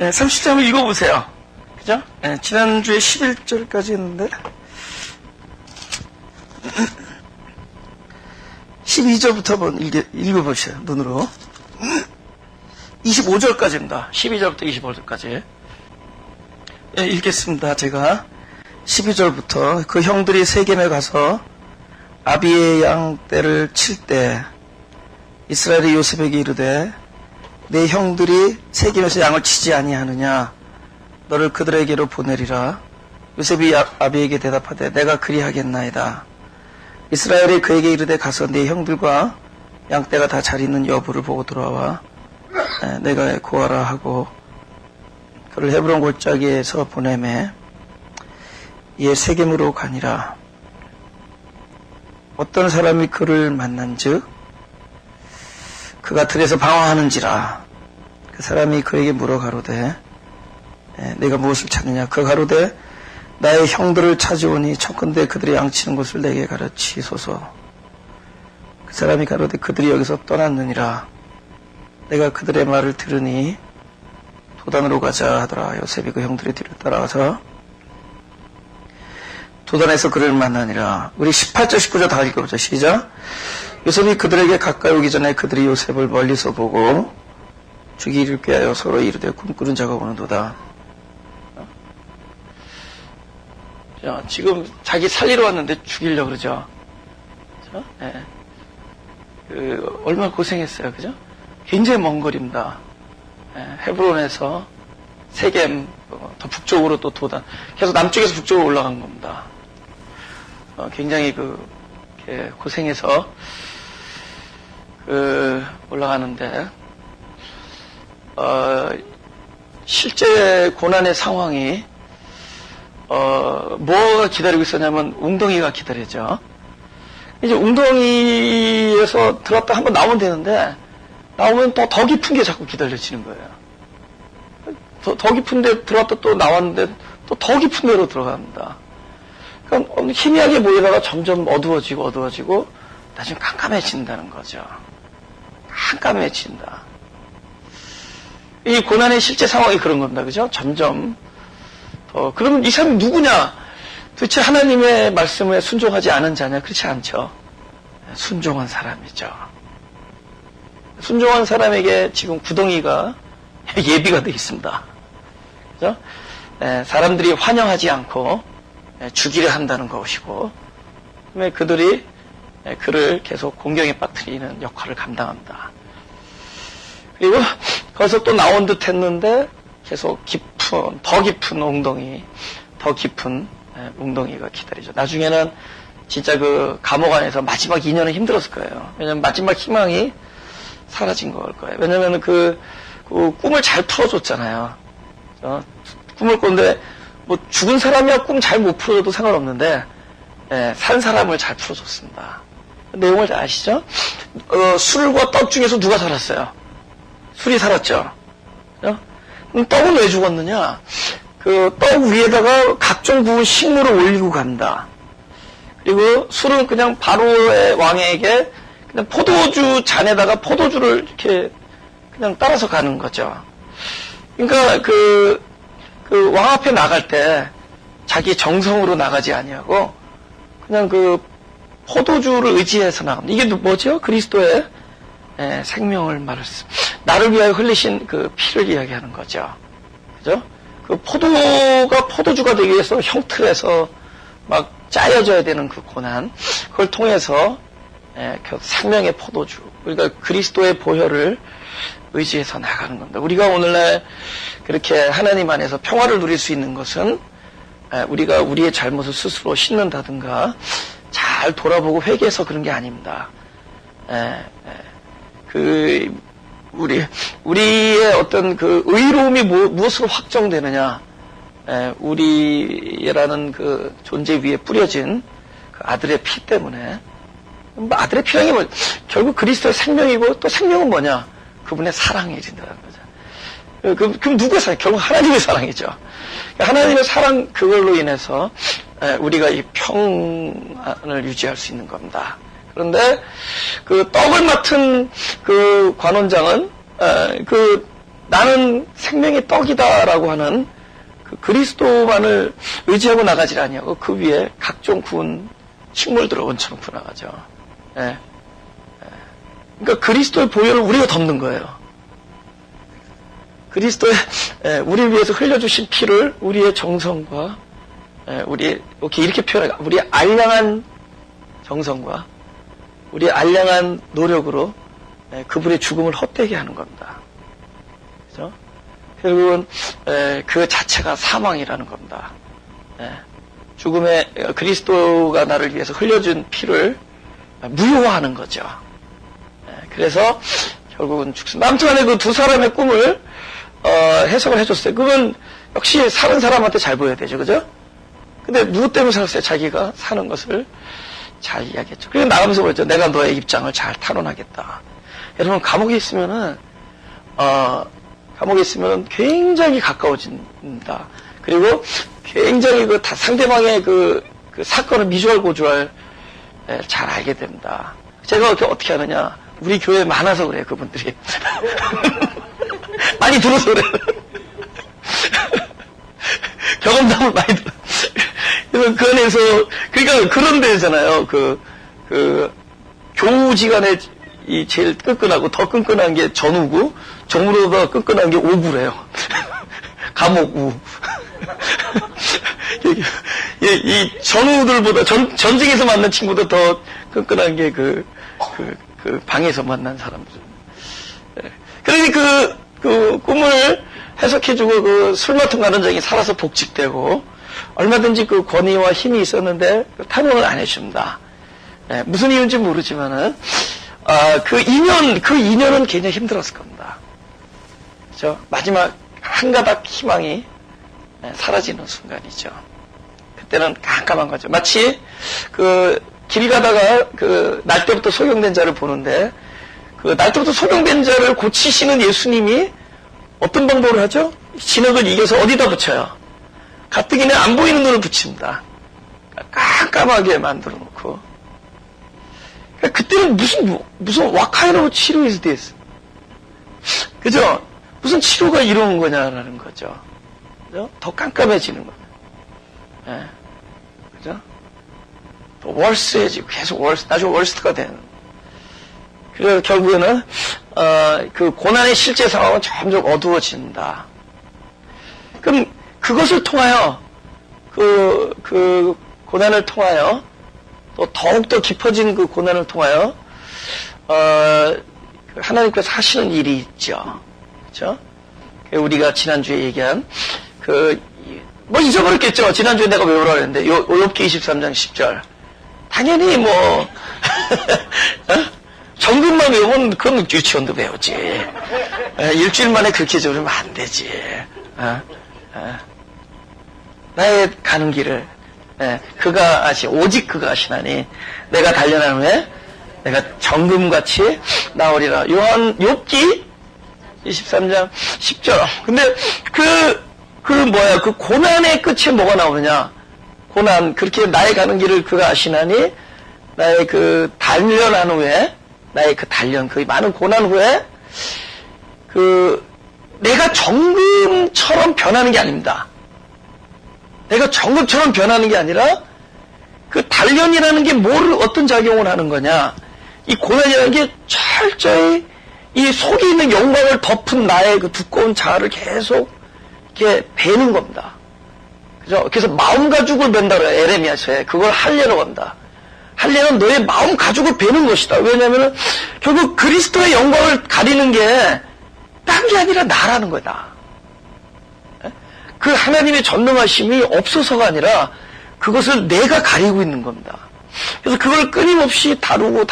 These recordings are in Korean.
30절 한번 읽어보세요. 그죠? 지난주에 11절까지 했는데 12절부터 한번 읽어보세요. 눈으로. 25절까지입니다. 12절부터 25절까지. 읽겠습니다. 제가 12절부터 그 형들이 세겜에 가서 아비의 양 떼를 칠 때 이스라엘이 요셉에게 이르되 내 형들이 세겜에서 양을 치지 아니하느냐 너를 그들에게로 보내리라. 요셉이 아비에게 대답하되 내가 그리하겠나이다. 이스라엘이 그에게 이르되 가서 네 형들과 양떼가 다 잘 있는 여부를 보고 돌아와 내가 고하라 하고 그를 헤브론 골짜기에서 보내매 이에 세겜으로 가니라. 어떤 사람이 그를 만난즉 그가 들에서 방황하는지라. 그 사람이 그에게 물어 가로되 내가 무엇을 찾느냐. 그 가로되 나의 형들을 찾으오니 청컨대 그들이 양치는 곳을 내게 가르치소서. 그 사람이 가로되 그들이 여기서 떠났느니라. 내가 그들의 말을 들으니 도단으로 가자 하더라. 요셉이 그 형들의 뒤를 따라가서 도단에서 그를 만나니라. 우리 18절 19절 다 읽어보자. 시작. 요셉이 그들에게 가까이 오기 전에 그들이 요셉을 멀리서 보고 죽이기를 꾀하여 서로 이르되 꿈꾸는 자가 오는도다. 자, 지금 자기 살리러 왔는데 죽이려고 그러죠. 그죠? 얼마나 고생했어요. 그죠? 굉장히 먼 거리입니다. 헤브론에서 세겜, 더 북쪽으로 또 도단. 계속 남쪽에서 북쪽으로 올라간 겁니다. 굉장히 이렇게 고생해서, 올라가는데, 실제 고난의 상황이, 뭐가 기다리고 있었냐면, 웅덩이가 기다리죠. 이제 웅덩이에서 들어갔다 한번 나오면 되는데, 나오면 또 더 깊은 게 자꾸 기다려지는 거예요. 더 깊은 데 들어갔다 또 나왔는데, 또 더 깊은 데로 들어갑니다. 그러니까 희미하게 모이다가 점점 어두워지고, 나중에 깜깜해진다는 거죠. 깜깜해진다. 이 고난의 실제 상황이 그런 겁니다. 그죠? 점점. 그러면 이 사람이 누구냐? 도대체 하나님의 말씀에 순종하지 않은 자냐? 그렇지 않죠. 순종한 사람이죠. 순종한 사람에게 지금 구덩이가 예비가 되어 있습니다. 그죠? 사람들이 환영하지 않고 죽이려 한다는 것이고, 그다음에 그들이 그를 계속 공경에 빠뜨리는 역할을 감당합니다. 그리고 거기서 또 나온 듯 했는데 계속 더 깊은 웅덩이, 더 깊은 웅덩이가 기다리죠. 나중에는 진짜 그 감옥 안에서 마지막 2년은 힘들었을 거예요. 왜냐면 마지막 희망이 사라진 걸 거예요. 왜냐면 그 꿈을 잘 풀어줬잖아요. 꿈을 꿨는데 뭐 죽은 사람이야 꿈 잘 못 풀어도 상관없는데 산 사람을 잘 풀어줬습니다. 내용을 잘 아시죠? 술과 떡 중에서 누가 살았어요? 술이 살았죠. 떡은 왜 죽었느냐? 그 떡 위에다가 각종 구운 식물을 올리고 간다. 그리고 술은 그냥 바로의 왕에게 그냥 포도주 잔에다가 포도주를 이렇게 그냥 따라서 가는 거죠. 그러니까 그 왕 앞에 나갈 때 자기 정성으로 나가지 아니하고 그냥 그 포도주를 의지해서 나갑니다. 이게 뭐죠? 그리스도의 생명을 말했습니다. 나를 위하여 흘리신 그 피를 이야기하는 거죠. 그죠? 그 포도가 포도주가 되기 위해서 형틀에서 막 짜여져야 되는 그 고난, 그걸 통해서 그 생명의 포도주, 우리가 그리스도의 보혈을 의지해서 나가는 겁니다. 우리가 오늘날 그렇게 하나님 안에서 평화를 누릴 수 있는 것은 우리가 우리의 잘못을 스스로 씻는다든가 잘 돌아보고 회개해서 그런 게 아닙니다. 우리의 어떤 그 의로움이 무엇으로 확정되느냐? 우리라는 그 존재 위에 뿌려진 그 아들의 피 때문에. 아들의 피라는 게 결국 그리스도의 생명이고 또 생명은 뭐냐? 그분의 사랑이 이른다는 거죠. 그럼 누구의 사랑? 결국 하나님의 사랑이죠. 하나님의 사랑 그걸로 인해서 우리가 이 평안을 유지할 수 있는 겁니다. 그런데 그 떡을 맡은 그 관원장은 그 나는 생명의 떡이다라고 하는 그 그리스도만을 의지하고 나가지 아니하고 그 위에 각종 구운 식물들을 얹혀놓고 나가죠. 예. 그러니까 그리스도의 보혈을 우리가 덮는 거예요. 그리스도의 우리를 위해서 흘려주신 피를 우리의 정성과 우리 이렇게 표현해 우리의 알량한 정성과 우리의 알량한 노력으로 그분의 죽음을 헛되게 하는 겁니다. 그죠? 결국은 그 자체가 사망이라는 겁니다. 죽음의 그리스도가 나를 위해서 흘려준 피를 무효화하는 거죠. 그래서 결국은 죽습니다. 아무튼 간에 그 두 사람의 꿈을 해석을 해줬어요. 그건 역시 사는 사람한테 잘 보여야 되죠. 그죠? 근데 누구 때문에 살았어요? 자기가 사는 것을 잘 이야기했죠. 그리고 나가면서 그랬죠. 내가 너의 입장을 잘 탄원하겠다. 여러분, 감옥에 있으면은 굉장히 가까워진다. 그리고 굉장히 상대방의 그 사건을 미주알 고주알 잘 알게 됩니다. 제가 어떻게 하느냐. 우리 교회에 많아서 그래요, 그분들이. 많이 들어서 그래요. 경험담을 많이 들어. 그래서 그 안에서, 그러니까 그런 데잖아요. 교우지간에 제일 끈끈하고 더 끈끈한 게 전우고, 정으로보다 끈끈한 게 오구래요. 감옥우. 이 전우들보다, 전쟁에서 만난 친구도 더 끈끈한 게 그 방에서 만난 사람들. 그러니 그 꿈을 해석해주고 술 맡은 가는장이 살아서 복직되고 얼마든지 그 권위와 힘이 있었는데 탄원을 안 해줍니다. 무슨 이유인지 모르지만은 그 인연은 굉장히 힘들었을 겁니다. 그죠? 마지막 한 가닥 희망이 사라지는 순간이죠. 그때는 깜깜한 거죠. 마치 길 가다가 날 때부터 소경된 자를 보는데 날 때부터 소경된 자를 고치시는 예수님이 어떤 방법을 하죠? 진흙을 이겨서 어디다 붙여요? 가뜩이나 안 보이는 눈을 붙입니다. 깜깜하게 만들어 놓고. 그때는 무슨 와카이로 치료에서 됐어. 그죠? 무슨 치료가 이루어온 거냐라는 거죠. 그죠? 더 깜깜해지는 거예요. 네. 그죠? 더 월스해지고 계속 나중에 월스트가 되는. 그래서 결국에는 그 고난의 실제 상황은 점점 어두워진다. 그럼 그것을 통하여 그 고난을 통하여 또 더욱더 깊어진 그 고난을 통하여 하나님께서 하시는 일이 있죠. 그렇죠? 우리가 지난주에 얘기한 뭐 잊어버렸겠죠. 지난주에 내가 외우라 그랬는데 욥기 23장 10절. 당연히 정금만 외우면 그건 유치원도 배우지. 일주일 만에 그렇게 적으면 안 되지. 나의 가는 길을 오직 그가 아시나니 내가 단련한 후에 내가 정금같이 나오리라. 욥기 23장 10절. 근데 그 고난의 끝에 뭐가 나오느냐? 고난, 그렇게 나의 가는 길을 그가 아시나니 나의 단련한 후에 나의 단련, 많은 고난 후에 내가 정금처럼 변하는 게 아닙니다. 내가 정금처럼 변하는 게 아니라 단련이라는 게 어떤 작용을 하는 거냐? 이 고난이라는 게 철저히 이 속에 있는 영광을 덮은 나의 두꺼운 자아를 계속 이렇게 베는 겁니다. 그죠? 그래서 마음 가죽을 벤다 그래요. 에레미야서에. 그걸 할례라고 한다. 할례는 너의 마음 가죽을 베는 것이다. 왜냐하면 결국 그리스도의 영광을 가리는 게 딴 게 아니라 나라는 거다. 그 하나님의 전능하심이 없어서가 아니라 그것을 내가 가리고 있는 겁니다. 그래서 그걸 끊임없이 다루고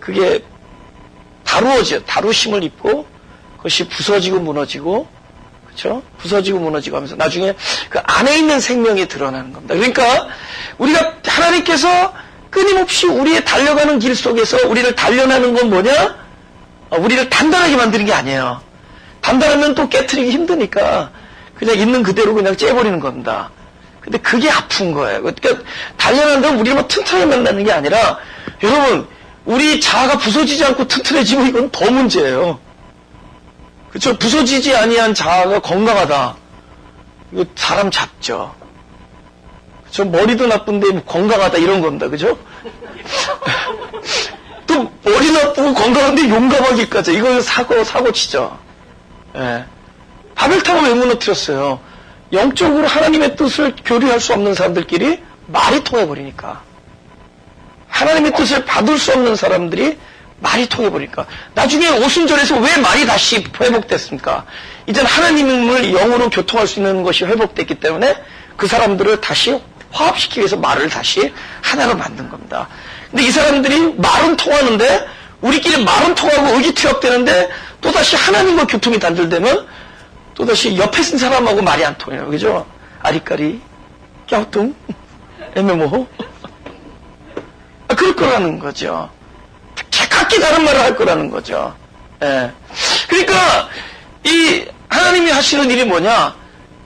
그게 다루심을 입고 그것이 부서지고 무너지고, 그렇죠? 부서지고 무너지고 하면서 나중에 그 안에 있는 생명이 드러나는 겁니다. 그러니까 우리가 하나님께서 끊임없이 우리의 달려가는 길 속에서 우리를 단련하는 건 뭐냐? 우리를 단단하게 만드는 게 아니에요. 단단하면 또 깨트리기 힘드니까 그냥 있는 그대로 그냥 째버리는 겁니다. 근데 그게 아픈 거예요. 그러니까 단련한다면 우리를 튼튼하게 만드는 게 아니라, 여러분, 우리 자아가 부서지지 않고 튼튼해지면 이건 더 문제예요. 그쵸? 부서지지 아니한 자아가 건강하다. 이거 사람 잡죠. 그쵸? 머리도 나쁜데 뭐 건강하다 이런 겁니다. 그죠? 또 머리 나쁘고 건강한데 용감하기까지. 이거 사고 치죠. 예. 바벨탑을 왜 무너뜨렸어요? 영적으로 하나님의 뜻을 교류할 수 없는 사람들끼리 말이 통해버리니까. 하나님의 뜻을 받을 수 없는 사람들이 말이 통해버리니까. 나중에 오순절에서 왜 말이 다시 회복됐습니까? 이제는 하나님을 영으로 교통할 수 있는 것이 회복됐기 때문에 그 사람들을 다시 화합시키기 위해서 말을 다시 하나로 만든 겁니다. 근데 이 사람들이 말은 통하는데, 우리끼리 말은 통하고 의기투합되는데 또다시 하나님과 교통이 단절되면 또다시 옆에 쓴 사람하고 말이 안 통해요. 그죠? 아리까리, 꺄우뚱, 애매모호. 그럴 거라는 거죠. 각기 다른 말을 할 거라는 거죠. 예. 그러니까 이 하나님이 하시는 일이 뭐냐?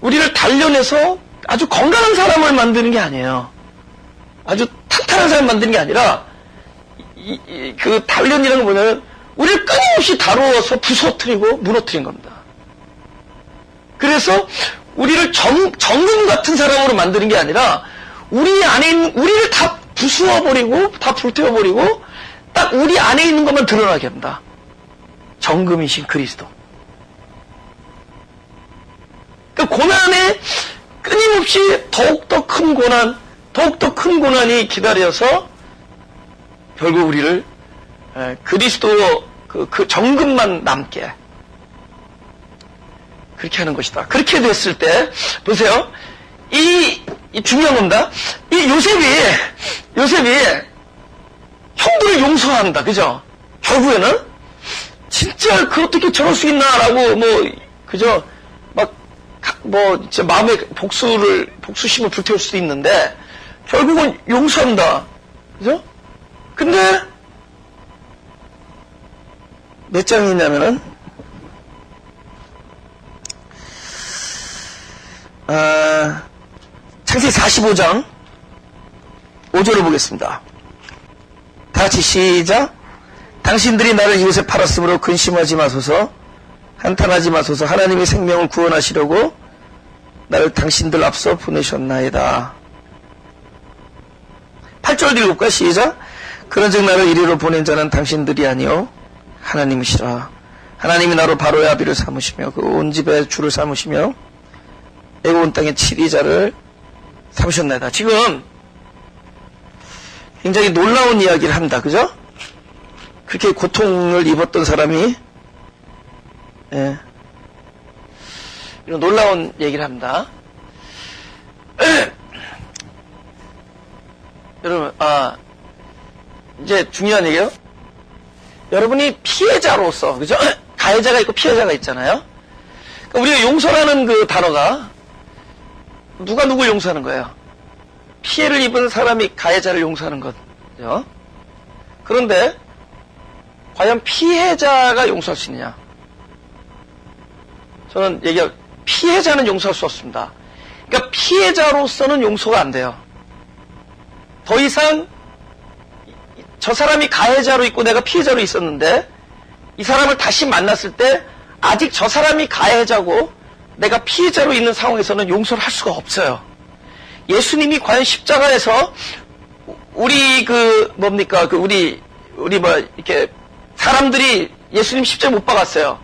우리를 단련해서 아주 건강한 사람을 만드는 게 아니에요. 아주 탄탄한 사람 만드는 게 아니라 그 단련이라는 건 뭐냐면 우리를 끊임없이 다루어서 부서뜨리고 무너뜨린 겁니다. 그래서 우리를 정금 같은 사람으로 만드는 게 아니라 우리 안에 있는 우리를 다 부수어버리고 다 불태워버리고 딱 우리 안에 있는 것만 드러나게 한다. 정금이신 그리스도. 그러니까 고난에 끊임없이 더욱더 큰 고난이 기다려서 결국 우리를 그리스도 그 정금만 남게 그렇게 하는 것이다. 그렇게 됐을 때 보세요. 이 중요한 겁니다. 이 요셉이 형들을 용서한다. 그죠? 결국에는 진짜 어떻게 저럴 수 있나라고 그죠? 진짜 마음에 복수심을 불태울 수도 있는데 결국은 용서한다. 그죠? 근데 몇 장이냐면은 창세기 45장 5절을 보겠습니다. 다 같이 시작. 당신들이 나를 이웃에 팔았으므로 근심하지 마소서, 한탄하지 마소서. 하나님이 생명을 구원하시려고 나를 당신들 앞서 보내셨나이다. 8절 읽을까? 시작. 그런즉 나를 이리로 보낸 자는 당신들이 아니요 하나님이시라. 하나님이 나로 바로의 아비를 삼으시며 그 온 집의 주를 삼으시며 애굽 온 땅의 치리자를 삼으셨나이다. 지금 굉장히 놀라운 이야기를 합니다. 그죠? 그렇게 고통을 입었던 사람이 이런 놀라운 얘기를 합니다. 여러분, 이제 중요한 얘기예요. 여러분이 피해자로서, 그죠? 가해자가 있고 피해자가 있잖아요. 그러니까 우리가 용서라는 그 단어가 누가 누굴 용서하는 거예요? 피해를 입은 사람이 가해자를 용서하는 거죠. 그런데 과연 피해자가 용서할 수 있느냐? 저는 피해자는 용서할 수 없습니다. 그러니까 피해자로서는 용서가 안 돼요. 더 이상 저 사람이 가해자로 있고 내가 피해자로 있었는데 이 사람을 다시 만났을 때 아직 저 사람이 가해자고 내가 피해자로 있는 상황에서는 용서를 할 수가 없어요. 예수님이 과연 십자가에서 우리 이렇게 사람들이 예수님 십자가에 못 박았어요.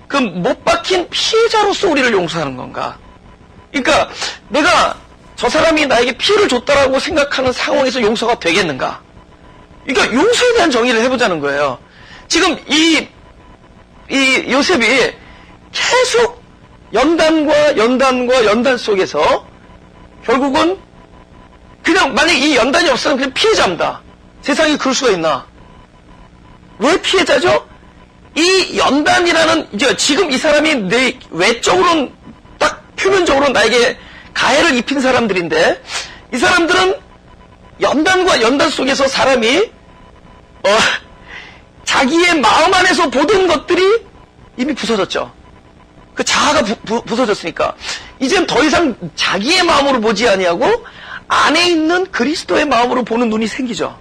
그 못 박힌 피해자로서 우리를 용서하는 건가? 그러니까 내가 저 사람이 나에게 피해를 줬다라고 생각하는 상황에서 용서가 되겠는가? 그러니까 용서에 대한 정의를 해보자는 거예요. 지금 이 요셉이 계속 연단 속에서 결국은 그냥 만약에 이 연단이 없으면 그냥 피해자입니다. 세상에 그럴 수가 있나? 왜 피해자죠? 이 연단이라는 이제 지금 이 사람이 내 외적으로는 딱 표면적으로 나에게 가해를 입힌 사람들인데 이 사람들은 연단과 연단 속에서 사람이 자기의 마음 안에서 보던 것들이 이미 부서졌죠. 그 자아가 부서졌으니까 이젠 더 이상 자기의 마음으로 보지 아니하고 안에 있는 그리스도의 마음으로 보는 눈이 생기죠.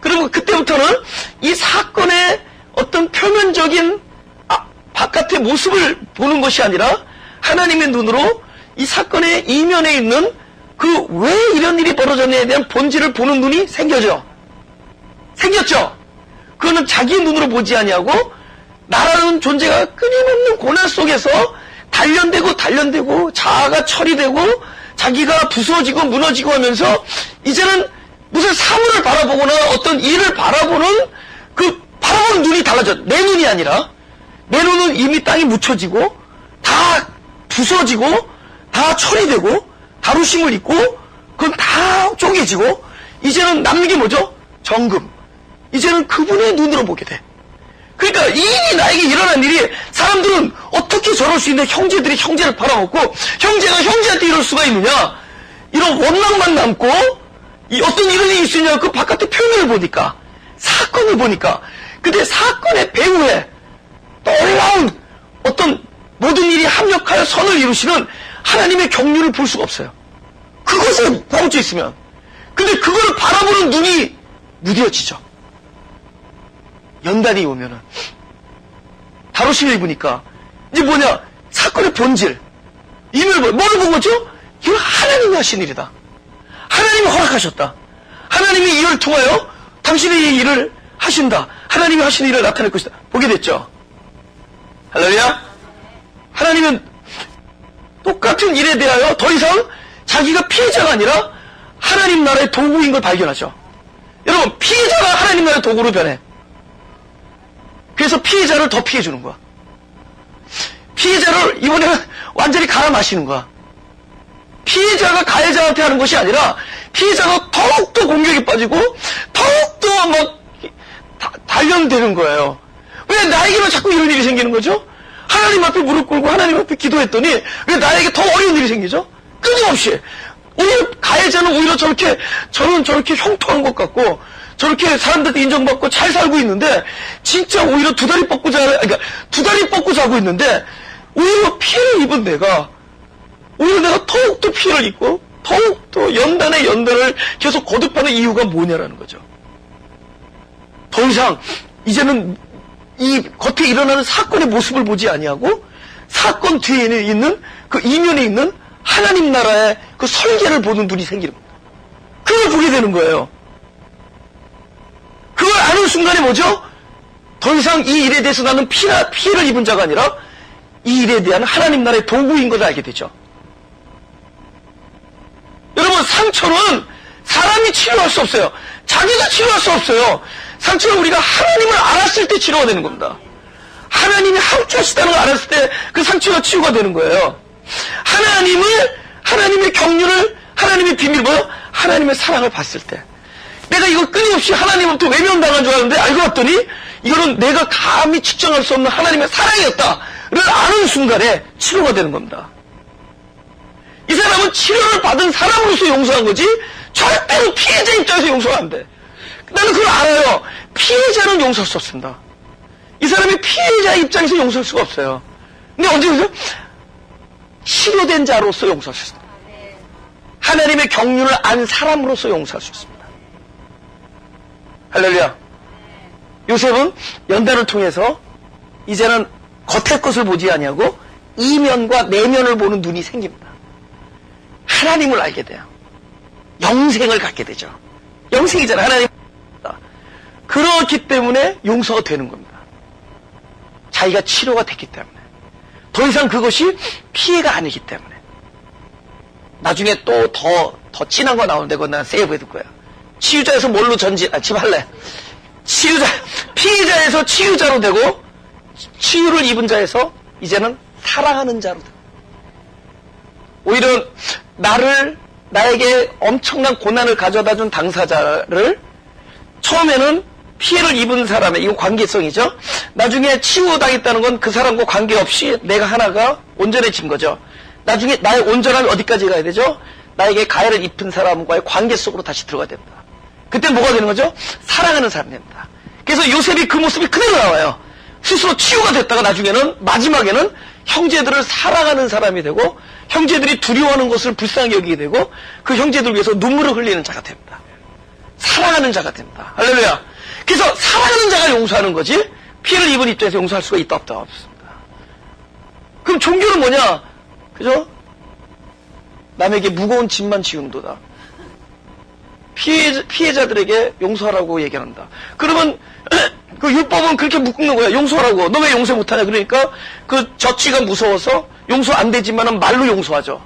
그리고 그때부터는 이 사건의 어떤 표면적인 바깥의 모습을 보는 것이 아니라 하나님의 눈으로 이 사건의 이면에 있는 그 왜 이런 일이 벌어졌냐에 대한 본질을 보는 눈이 생겼죠. 그거는 자기 눈으로 보지 아니하고 나라는 존재가 끊임없는 고난 속에서 단련되고 자아가 처리되고 자기가 부서지고 무너지고 하면서 이제는 무슨 사물을 바라보거나 어떤 일을 바라보는 바라보는 눈이 달라져. 내 눈이 아니라 내 눈은 이미 땅에 묻혀지고 다 부서지고 다 처리되고 다루심을 입고 그건 다 쪼개지고 이제는 남는 게 뭐죠? 정금. 이제는 그분의 눈으로 보게 돼. 그러니까 이 일이 나에게 일어난 일이 사람들은 어떻게 저럴 수 있는데 형제들이 형제를 팔아먹고 형제가 형제한테 이럴 수가 있느냐, 이런 원망만 남고 어떤 이런 일이 있으냐, 그 바깥의 표면을 보니까, 사건을 보니까, 근데 사건의 배후에 놀라운 어떤 모든 일이 합력하여 선을 이루시는 하나님의 경륜을 볼 수가 없어요. 그것에 파묻혀 있으면. 근데 그걸 바라보는 눈이 무뎌지죠. 연단이 오면은 다루심을 입으니까 이제 뭐냐, 사건의 본질, 이면을 뭐를 본 거죠? 이건 하나님이 하신 일이다. 하나님이 허락하셨다. 하나님이 이를 통하여 당신의 이 일을 하신다. 하나님이 하신 일을 나타낼 것이다. 보게 됐죠. 할렐루야. 하나님은 똑같은 일에 대하여 더 이상 자기가 피해자가 아니라 하나님 나라의 도구인 걸 발견하죠. 여러분, 피해자가 하나님 나라의 도구로 변해. 그래서 피해자를 더 피해주는 거야. 피해자를 이번에는 완전히 갈아 마시는 거야. 피해자가 가해자한테 하는 것이 아니라 피해자가 더욱더 공격에 빠지고 더욱더 막 단련되는 거예요. 왜 나에게만 자꾸 이런 일이 생기는 거죠? 하나님 앞에 무릎 꿇고 하나님 앞에 기도했더니 왜 나에게 더 어려운 일이 생기죠? 끊임없이. 오히려 가해자는 오히려 저는 저렇게 형통한 것 같고 저렇게 사람들한테 인정받고 잘 살고 있는데 진짜 오히려 두 다리 뻗고 자고 있는데 오히려 피해를 입은 오히려 내가 더욱더 피해를 입고 더욱더 연단을 계속 거듭하는 이유가 뭐냐라는 거죠. 더 이상 이제는 이 겉에 일어나는 사건의 모습을 보지 아니하고 사건 뒤에 있는 그 이면에 있는 하나님 나라의 그 설계를 보는 눈이 생기는 겁니다. 그걸 보게 되는 거예요. 그걸 아는 순간에 뭐죠? 더 이상 이 일에 대해서 나는 피해를 입은 자가 아니라 이 일에 대한 하나님 나라의 도구인 것을 알게 되죠. 여러분, 상처는 사람이 치료할 수 없어요. 자기가 치료할 수 없어요. 상처는 우리가 하나님을 알았을 때 치료가 되는 겁니다. 하나님이 함께 하시다는 걸 알았을 때 그 상처가 치유가 되는 거예요. 하나님의 경륜을, 하나님의 비밀, 하나님의 사랑을 봤을 때. 내가 이거 끊임없이 하나님으로부터 외면당한 줄 알았는데 알고 봤더니 이거는 내가 감히 측정할 수 없는 하나님의 사랑이었다를 아는 순간에 치료가 되는 겁니다. 이 사람은 치료를 받은 사람으로서 용서한 거지 절대로 피해자 입장에서 용서가 안 돼. 나는 그걸 알아요. 피해자는 용서할 수 없습니다. 이 사람이 피해자 입장에서 용서할 수가 없어요. 근데 언제죠? 치료된 자로서 용서할 수 있습니다. 하나님의 경륜을 안 사람으로서 용서할 수 있습니다. 할렐루야. 요셉은 연단을 통해서 이제는 겉의 것을 보지 아니하고 이면과 내면을 보는 눈이 생깁니다. 하나님을 알게 돼요. 영생을 갖게 되죠. 영생이잖아요. 하나님. 그렇기 때문에 용서가 되는 겁니다. 자기가 치료가 됐기 때문에. 더 이상 그것이 피해가 아니기 때문에. 나중에 또 더 진한 거 나오는데 그건 난 세이브해둘 거야. 치유자에서 뭘로 지금 할래? 피해자에서 치유자로 되고, 치유를 입은 자에서 이제는 사랑하는 자로 되고. 오히려 나에게 엄청난 고난을 가져다 준 당사자를 처음에는 피해를 입은 사람의, 이거 관계성이죠. 나중에 치유당했다는 건 그 사람과 관계없이 내가 하나가 온전해진 거죠. 나중에 나의 온전함이 어디까지 가야 되죠? 나에게 가해를 입힌 사람과의 관계 속으로 다시 들어가야 됩니다. 그때 뭐가 되는 거죠? 사랑하는 사람이 됩니다. 그래서 요셉이 그 모습이 그대로 나와요. 스스로 치유가 됐다가 나중에는, 마지막에는 형제들을 사랑하는 사람이 되고, 형제들이 두려워하는 것을 불쌍히 여기게 되고, 그 형제들 위해서 눈물을 흘리는 자가 됩니다. 사랑하는 자가 됩니다. 할렐루야. 그래서 사랑하는 자가 용서하는 거지, 피해를 입은 입장에서 용서할 수가 있다 없다 없습니다. 그럼 종교는 뭐냐? 그죠? 남에게 무거운 짐만 지운도다. 피해자들에게 용서하라고 얘기한다. 그러면 그 율법은 그렇게 묶는 거야. 용서하라고. 너 왜 용서 못하냐? 그러니까 그 저치가 무서워서 용서 안 되지만은 말로 용서하죠.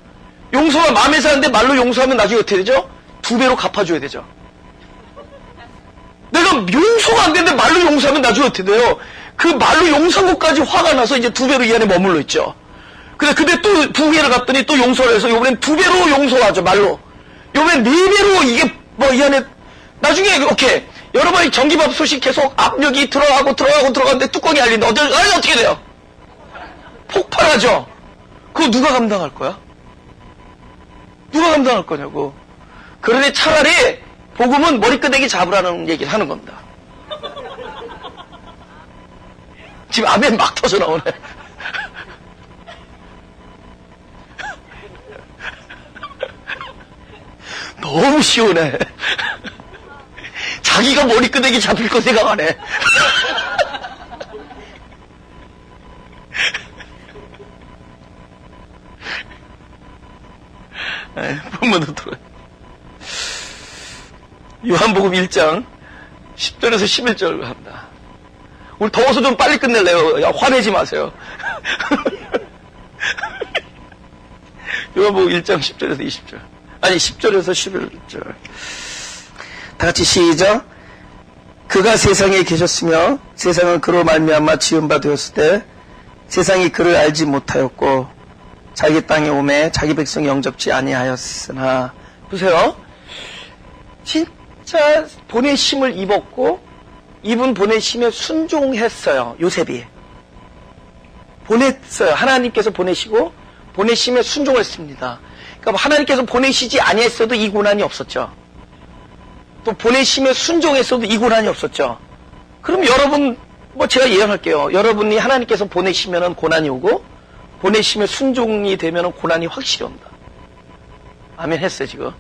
용서가 마음에 사는데 말로 용서하면 나중에 어떻게 되죠? 2배로 갚아줘야 되죠. 내가 용서가 안 되는데 말로 용서하면 나중에 어떻게 돼요? 그 말로 용서한 것까지 화가 나서 이제 2배로 이 안에 머물러 있죠. 근데 또 부회를 갔더니 또 용서를 해서 요번엔 2배로 용서하죠, 말로. 요번엔 4배로 이게 뭐 이 안에 나중에 오케이. 여러분이 전기밥솥이 계속 압력이 들어가는데 뚜껑이 열린다. 어떻게 돼요? 폭발하죠. 그거 누가 감당할 거야? 누가 감당할 거냐고. 그러니 차라리 복음은 머리끄댕이 잡으라는 얘기를 하는 겁니다. 지금 아멘 막 터져 나오네. 너무 시원해. 자기가 머리끄댕이 잡힐 거 생각 안 해. 본문으로 들어요. 요한복음 1장 10절에서 11절 합니다. 우리 더워서 좀 빨리 끝낼래요. 야, 화내지 마세요. 요한복음 1장 10절에서 20절. 아니 10절에서 11절. 다 같이 시작. 그가 세상에 계셨으며 세상은 그로 말미암아 지은 바 되었을 때 세상이 그를 알지 못하였고 자기 땅에 오매 자기 백성이 영접지 아니하였으나. 보세요. 진짜 보내심을 입었고 입은 보내심에 순종했어요. 요셉이. 보냈어요. 하나님께서 보내시고 보내심에 순종했습니다. 그러니까 하나님께서 보내시지 아니했어도 이 고난이 없었죠. 또 보내심에 순종했어도 이 고난이 없었죠. 그럼 여러분, 뭐 제가 예언할게요. 여러분이 하나님께서 보내시면은 고난이 오고 보내심에 순종이 되면은 고난이 확실히 온다. 아멘 했어요, 지금.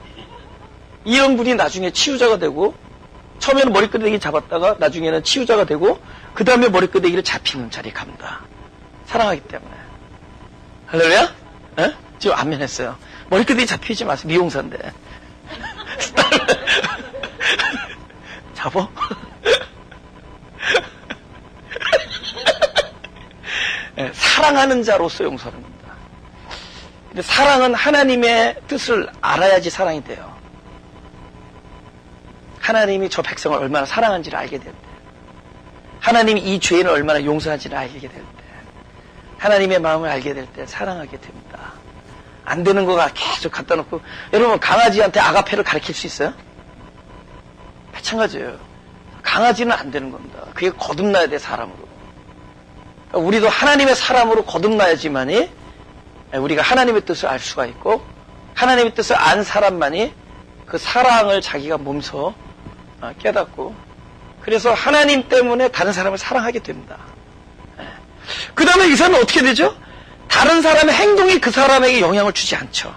이런 분이 나중에 치유자가 되고 처음에는 머리끄댕이 잡았다가 나중에는 치유자가 되고 그 다음에 머리끄댕이를 잡히는 자리에 갑니다. 사랑하기 때문에. 할렐루야? 에? 지금 아멘 했어요. 머리끄댕이 잡히지 마세요. 미용사인데. 잡어? 네, 사랑하는 자로서 용서하는 겁니다. 근데 사랑은 하나님의 뜻을 알아야지 사랑이 돼요. 하나님이 저 백성을 얼마나 사랑한지를 알게 될 때, 하나님이 이 죄인을 얼마나 용서한지를 알게 될 때, 하나님의 마음을 알게 될 때 사랑하게 됩니다. 안 되는 거가 계속 갖다 놓고, 여러분 강아지한테 아가페를 가르칠 수 있어요? 마찬가지예요. 강아지는 안 되는 겁니다. 그게 거듭나야 돼, 사람으로. 우리도 하나님의 사람으로 거듭나야지만이 우리가 하나님의 뜻을 알 수가 있고, 하나님의 뜻을 안 사람만이 그 사랑을 자기가 몸소 깨닫고, 그래서 하나님 때문에 다른 사람을 사랑하게 됩니다. 그 다음에 이 사람은 어떻게 되죠? 다른 사람의 행동이 그 사람에게 영향을 주지 않죠.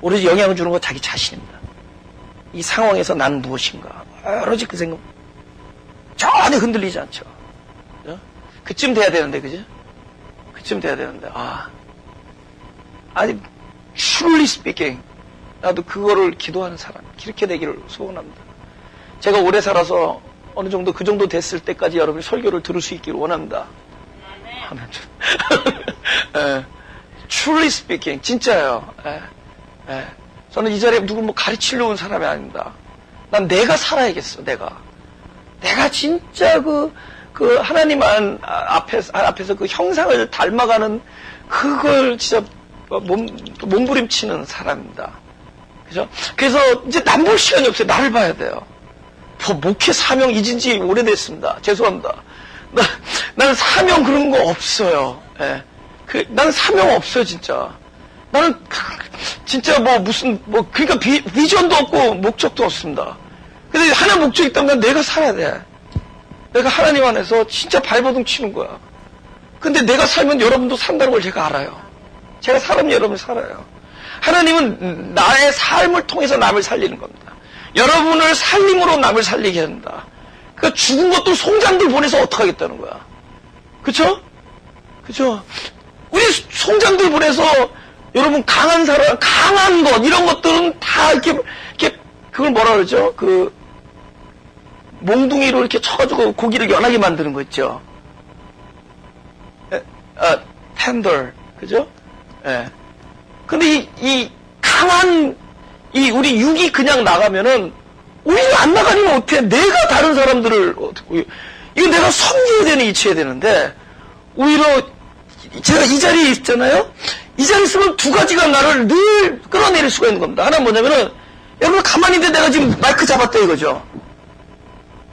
오로지 영향을 주는 건 자기 자신입니다. 이 상황에서 나는 무엇인가? 오로지 그 생각. 전혀 흔들리지 않죠. 그죠? 그쯤 돼야 되는데, 그죠? 그쯤 돼야 되는데, 아니, truly speaking, 나도 그거를 기도하는 사람, 그렇게 되기를 소원합니다. 제가 오래 살아서 어느 정도 그 정도 됐을 때까지 여러분이 설교를 들을 수 있기를 원합니다. 아멘. truly speaking, 진짜예요. 저는 이 자리에 누구 뭐 가르치려고 온 사람이 아닙니다. 난 내가 살아야겠어, 내가 진짜 그 하나님 앞에서 그 형상을 닮아가는 그걸 진짜 몸부림치는 사람입니다. 그죠? 그래서 이제 남 볼 시간이 없어요. 나를 봐야 돼요. 목회 사명 잊은 지 오래됐습니다. 죄송합니다. 나는 사명 그런 거 없어요. 나는 사명 없어요, 진짜. 나는 진짜 그러니까 비전도 없고 목적도 없습니다. 근데 하나 목적이 있다면 난 내가 살아야 돼. 내가 하나님 안에서 진짜 발버둥 치는 거야. 근데 내가 살면 여러분도 산다는 걸 제가 알아요. 제가 살면 여러분이 살아요. 하나님은 나의 삶을 통해서 남을 살리는 겁니다. 여러분을 살림으로 남을 살리게 한다. 그러니까 죽은 것도 송장들 보내서 어떡하겠다는 거야. 그쵸? 그쵸? 우리 송장들 보내서 여러분 강한 사람, 강한 것 이런 것들은 다 이렇게 그걸 뭐라 그러죠? 그 몽둥이로 이렇게 쳐가지고 고기를 연하게 만드는 거 있죠. 텐더, 그죠? 예. 근데 이 강한 우리 육이 그냥 나가면은 오히려 안 나가니면 어떻게? 내가 다른 사람들을 이거 내가 섬겨야 되는 이치해야 되는데 오히려 제가 이 자리에 있잖아요. 이 자리에 있으면 두 가지가 나를 늘 끌어내릴 수가 있는 겁니다. 하나는 뭐냐면은 여러분 가만히 있는데 내가 지금 마이크 잡았다 이거죠.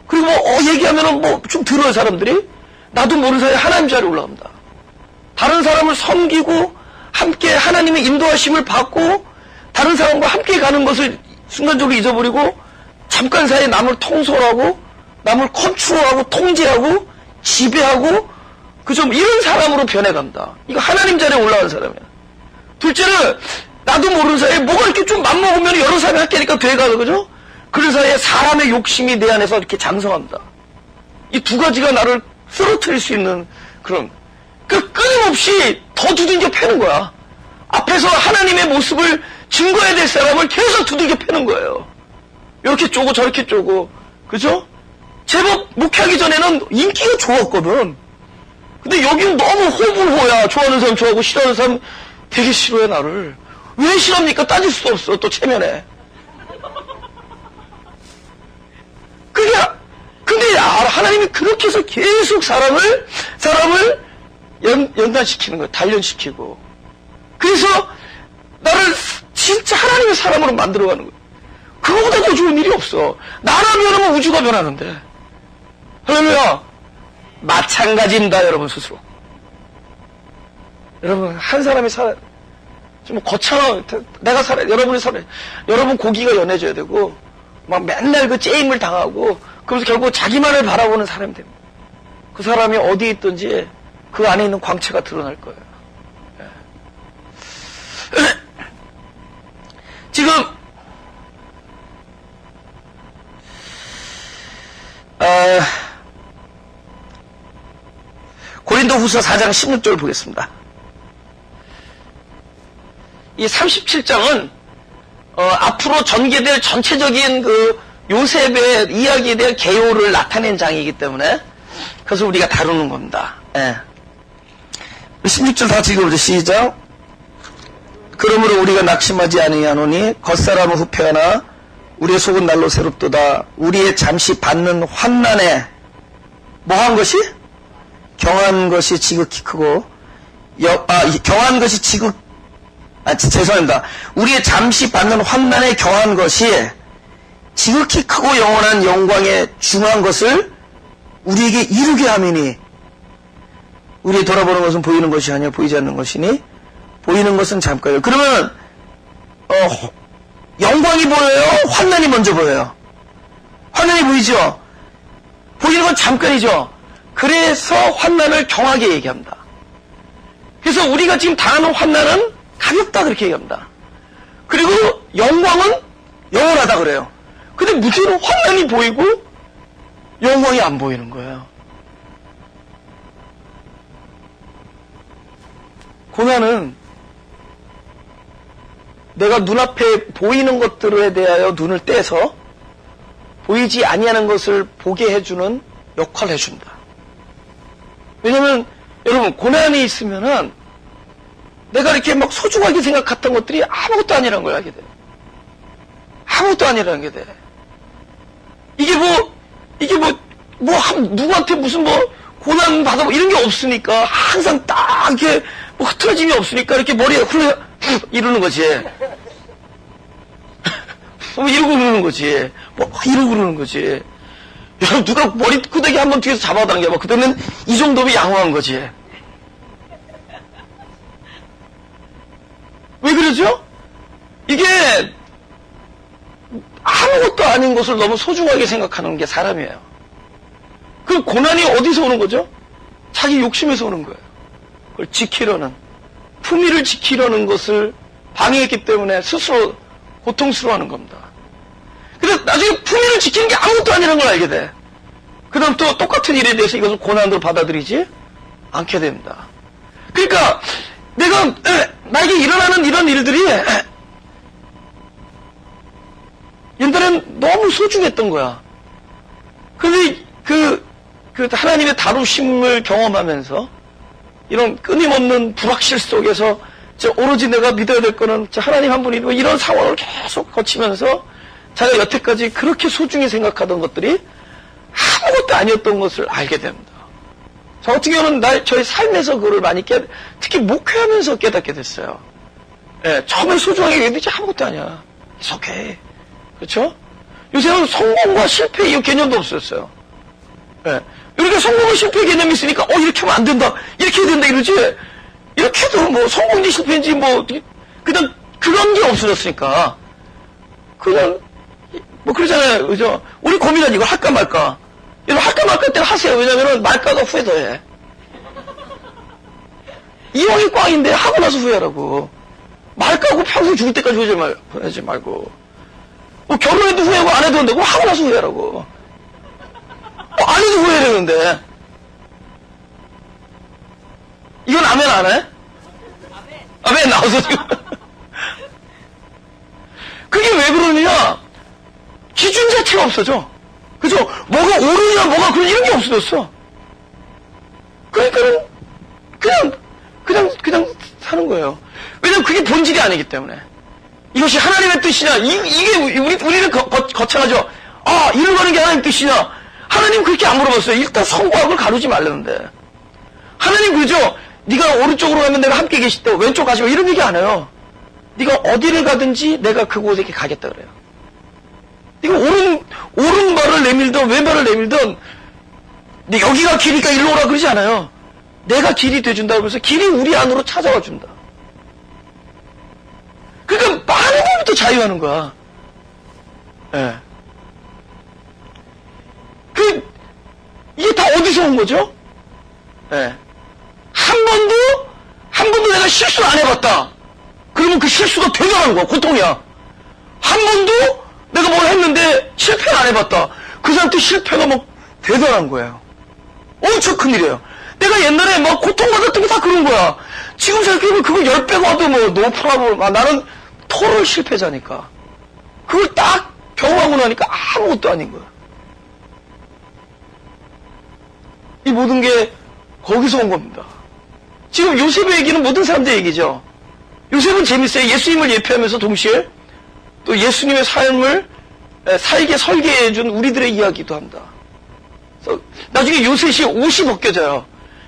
그리고 얘기하면은 좀 들어요 사람들이. 나도 모르는 사이에 하나님 자리에 올라갑니다. 다른 사람을 섬기고 함께 하나님의 인도하심을 받고 다른 사람과 함께 가는 것을 순간적으로 잊어버리고 잠깐 사이에 남을 통솔하고 남을 컨트롤하고 통제하고 지배하고 그죠? 이런 사람으로 변해간다. 이거 하나님 자리에 올라가는 사람이야. 둘째는 나도 모르는 사이에 뭐가 이렇게 좀 맘먹으면 여러 사람이 함께하니까 돼가는 거죠? 그런 사이에 사람의 욕심이 내 안에서 이렇게 장성합니다. 이 두 가지가 나를 쓰러뜨릴 수 있는 그런 끊임없이 더 두들겨 패는 거야. 앞에서 하나님의 모습을 증거해야 될 사람을 계속 두들겨 패는 거예요. 이렇게 쪼고 저렇게 쪼고 그죠? 제법 목회하기 전에는 인기가 좋았거든. 근데 여기는 너무 호불호야. 좋아하는 사람 좋아하고 싫어하는 사람 되게 싫어해 나를. 왜 싫어합니까? 따질 수도 없어. 또 체면에. 근데 하나님이 그렇게 해서 계속 사람을 연단시키는 거야. 단련시키고. 그래서 나를 진짜 하나님의 사람으로 만들어가는 거야. 그거보다 더 좋은 일이 없어. 나라면 여러분 우주가 변하는데. 할렐루야. 마찬가지입니다, 여러분 스스로. 여러분 한 사람이 좀 거창한 내가 여러분이 여러분 고기가 연해져야 되고 막 맨날 그 째임을 당하고 그래서 결국 자기만을 바라보는 사람이 됩니다. 그 사람이 어디에 있든지 그 안에 있는 광채가 드러날 거예요. 지금 고린도후서 4장 16절 보겠습니다. 이 37장은 앞으로 전개될 전체적인 그 요셉의 이야기에 대한 개요를 나타낸 장이기 때문에 그래서 우리가 다루는 겁니다. 16절 다 같이 읽어보죠. 시작. 그러므로 우리가 낙심하지 아니하노니 겉사람은 후패하나 우리의 속은 날로 새롭도다. 우리의 잠시 받는 환난에 뭐한 것이? 경한 것이 지극히 크고 경한 것이 죄송합니다. 우리의 잠시 받는 환난에 경한 것이 지극히 크고 영원한 영광에 중한 것을 우리에게 이루게 함이니 우리의 돌아보는 것은 보이는 것이 아니라 보이지 않는 것이니 보이는 것은 잠깐이요. 그러면 영광이 보여요? 환난이 먼저 보여요? 환난이 보이죠? 보이는 건 잠깐이죠? 그래서 환난을 경하게 얘기합니다. 그래서 우리가 지금 당하는 환난은 가볍다 그렇게 얘기합니다. 그리고 영광은 영원하다 그래요. 근데 문제는 환난이 보이고 영광이 안 보이는 거예요. 고난은 내가 눈앞에 보이는 것들에 대하여 눈을 떼서 보이지 아니하는 것을 보게 해주는 역할을 해준다. 왜냐면 여러분 고난이 있으면은 내가 이렇게 막 소중하게 생각했던 것들이 아무것도 아니라는 걸 알게 돼. 아무것도 아니라는 게 돼. 누구한테 무슨 고난 받아 이런 게 없으니까 항상 딱 이렇게 흐트러짐이 없으니까 이렇게 머리에 이러는 거지. 이러고 그러는 거지. 이러고 그러는 거지. 여러분 누가 머리 끄덕이 한번 뒤에서 잡아당겨 봐. 그때는 이 정도면 양호한 거지. 왜 그러죠? 이게 아무것도 아닌 것을 너무 소중하게 생각하는 게 사람이에요. 그 고난이 어디서 오는 거죠? 자기 욕심에서 오는 거예요. 그걸 지키려는, 품위를 지키려는 것을 방해했기 때문에 스스로 고통스러워하는 겁니다. 그래서 나중에 품위를 지키는 게 아무것도 아니라는 걸 알게 돼. 그 다음 또 똑같은 일에 대해서 이것을 고난으로 받아들이지 않게 됩니다. 그러니까 나에게 일어나는 이런 일들이 옛날엔 너무 소중했던 거야. 근데 그 하나님의 다루심을 경험하면서 이런 끊임없는 불확실 속에서 오로지 내가 믿어야 될 거는 하나님 한 분이고 이런 상황을 계속 거치면서 자기가 여태까지 그렇게 소중히 생각하던 것들이 아무것도 아니었던 것을 알게 됩니다. 저 같은 경우는 저희 삶에서 그걸 많이 특히 목회하면서 깨닫게 됐어요. 예, 처음에 소중하게 여기지 아무것도 아니야. 이렇게. 그렇죠? 요새는 성공과 실패 이 개념도 없었어요. 예. 이렇게 성공과 실패 개념이 있으니까 이렇게 하면 안 된다. 이렇게 해야 된다 이러지. 이렇게 해도 뭐 성공인지 실패인지 뭐 그냥 그런 게 없어졌으니까 그냥 뭐 그러잖아요. 그죠? 우리 고민은 이걸 할까 말까. 여러분 할까 말까 때는 하세요. 왜냐면은 말까가 후회더해. 이왕이 꽝인데 하고 나서 후회하라고. 말까고 평생 죽을 때까지 후회하지 말고. 뭐 결혼해도 후회하고 안 해도 된다고 하고 나서 후회하라고. 안 해도 후회되는데. 이건 아멘 안 해? 아멘 나와서 지금. 그게 왜 그러느냐? 기준 자체가 없어져. 그죠? 뭐가 옳으냐, 뭐가 이런 게 없어졌어. 그러니까는, 그냥 사는 거예요. 왜냐면 그게 본질이 아니기 때문에. 이것이 하나님의 뜻이냐, 이게 우리는 거창하죠. 이런 거는 게 하나님의 뜻이냐. 하나님 그렇게 안 물어봤어요. 일단 선과 악을 가르지 말라는데. 하나님 그죠? 네가 오른쪽으로 가면 내가 함께 계실 때 왼쪽 가지 마. 이런 얘기 안 해요. 네가 어디를 가든지 내가 그곳에 가겠다 그래요. 네가 오른발을 내밀든 왼발을 내밀든 네 여기가 길이니까 일로 오라 그러지 않아요. 내가 길이 돼준다고 해서 길이 우리 안으로 찾아와 준다. 그러니까 많은 것부터 자유하는 거야. 예. 이게 다 어디서 온 거죠? 예. 한 번도 내가 실수 안 해봤다. 그러면 그 실수가 대단한 거야. 고통이야. 한 번도 내가 뭘 했는데 실패를 안 해봤다. 그 사람한테 실패가 막 대단한 거예요. 엄청 큰일이에요. 내가 옛날에 막 고통받았던 게 다 그런 거야. 지금 생각해보면 그걸 10배 와도 뭐 노프라블. 나는 토럴 실패자니까. 그걸 딱 경험하고 나니까 아무것도 아닌 거야. 이 모든 게 거기서 온 겁니다. 지금 요셉의 얘기는 모든 사람들의 얘기죠. 요셉은 재밌어요. 예수님을 예표하면서 동시에 또 예수님의 삶을 살게 설계해준 우리들의 이야기도 한다. 그래서 나중에 요셉이 옷이 벗겨져요.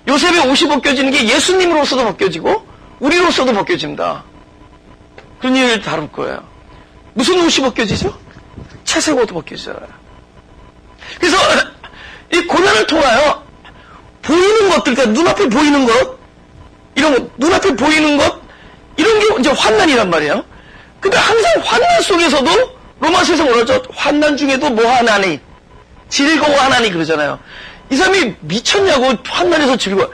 요셉의 옷이 벗겨지는 게 예수님으로서도 벗겨지고 우리로서도 벗겨집니다. 그런 얘기를 다룰 거예요. 무슨 옷이 벗겨지죠? 채색 옷도 벗겨지잖아요. 그래서 이 고난을 통하여 보이는 것들, 그러니까 눈앞에 보이는 것, 이런 것, 눈앞에 보이는 것, 이런 게 이제 환난이란 말이에요. 근데 항상 환난 속에서도 로마서에서 뭐라죠? 환난 중에도 뭐 하나니? 즐거워하나니 그러잖아요. 이 사람이 미쳤냐고 환난에서 즐거워.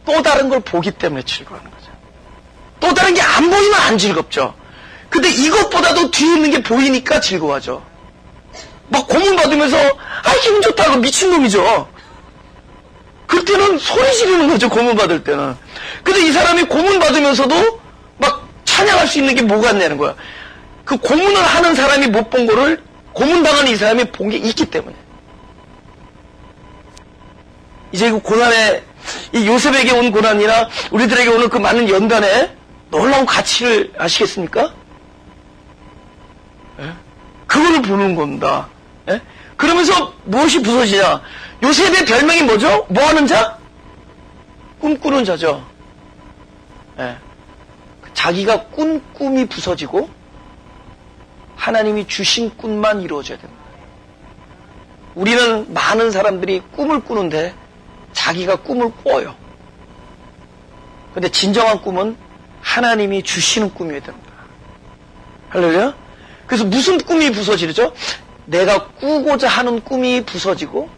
또 다른 걸 보기 때문에 즐거워하는 거죠. 또 다른 게 안 보이면 안 즐겁죠. 근데 이것보다도 뒤에 있는 게 보이니까 즐거워하죠. 막 고문 받으면서 기분 좋다고 미친놈이죠. 그때는 소리 지르는 거죠. 고문 받을 때는. 근데 이 사람이 고문 받으면서도 막 찬양할 수 있는 게 뭐가 있냐는 거야. 그 고문을 하는 사람이 못 본 거를 고문당하는 이 사람이 본 게 있기 때문에. 이제 그 고난에, 이 요셉에게 온 고난이나 우리들에게 오는 그 많은 연단에 놀라운 가치를 아시겠습니까? 예? 그거를 보는 겁니다. 예? 그러면서 무엇이 부서지냐? 요셉의 별명이 뭐죠? 뭐 하는 자? 꿈꾸는 자죠. 예. 자기가 꾼 꿈이 부서지고 하나님이 주신 꿈만 이루어져야 됩니다. 우리는 많은 사람들이 꿈을 꾸는데 자기가 꿈을 꿔요. 근데 진정한 꿈은 하나님이 주시는 꿈이어야 됩니다. 할렐루야? 그래서 무슨 꿈이 부서지죠? 내가 꾸고자 하는 꿈이 부서지고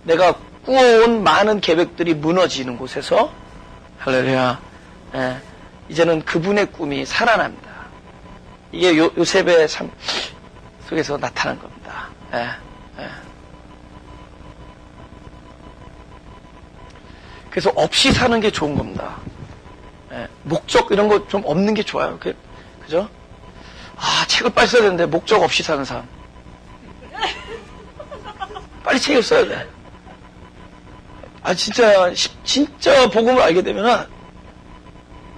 내가 꾸어온 많은 계획들이 무너지는 곳에서 할렐루야. 이제는 그분의 꿈이 살아납니다. 이게 요셉의 삶 속에서 나타난 겁니다. 그래서 없이 사는 게 좋은 겁니다. 목적 이런 거 좀 없는 게 좋아요. 그죠? 아, 책을 빨리 써야 되는데 목적 없이 사는 삶. 빨리 책을 써야 돼. 아, 진짜 복음을 알게 되면은,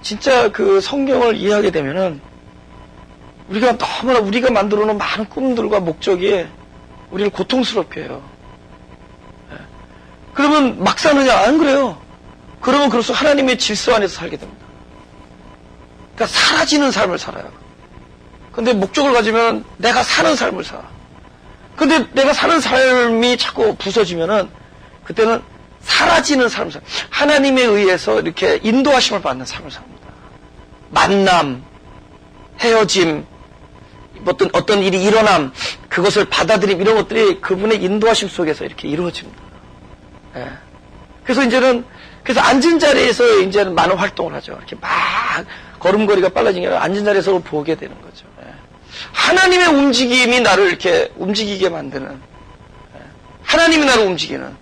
진짜 그 성경을 이해하게 되면은, 우리가 만들어 놓은 많은 꿈들과 목적이 우리를 고통스럽게 해요. 그러면 막 사느냐? 안 그래요. 그러면 그럴수록 하나님의 질서 안에서 살게 됩니다. 그러니까 사라지는 삶을 살아요. 근데 목적을 가지면 내가 사는 삶을 살아. 근데 내가 사는 삶이 자꾸 부서지면은 그때는 사라지는 삶을 살아. 하나님에 의해서 이렇게 인도하심을 받는 삶을 삽니다. 만남, 헤어짐, 어떤 일이 일어남, 그것을 받아들임, 이런 것들이 그분의 인도하심 속에서 이렇게 이루어집니다. 예. 그래서 앉은 자리에서 이제는 많은 활동을 하죠. 이렇게 막 걸음걸이가 빨라진 게 아니라 앉은 자리에서 보게 되는 거죠. 예. 하나님의 움직임이 나를 이렇게 움직이게 만드는, 예. 하나님이 나를 움직이는,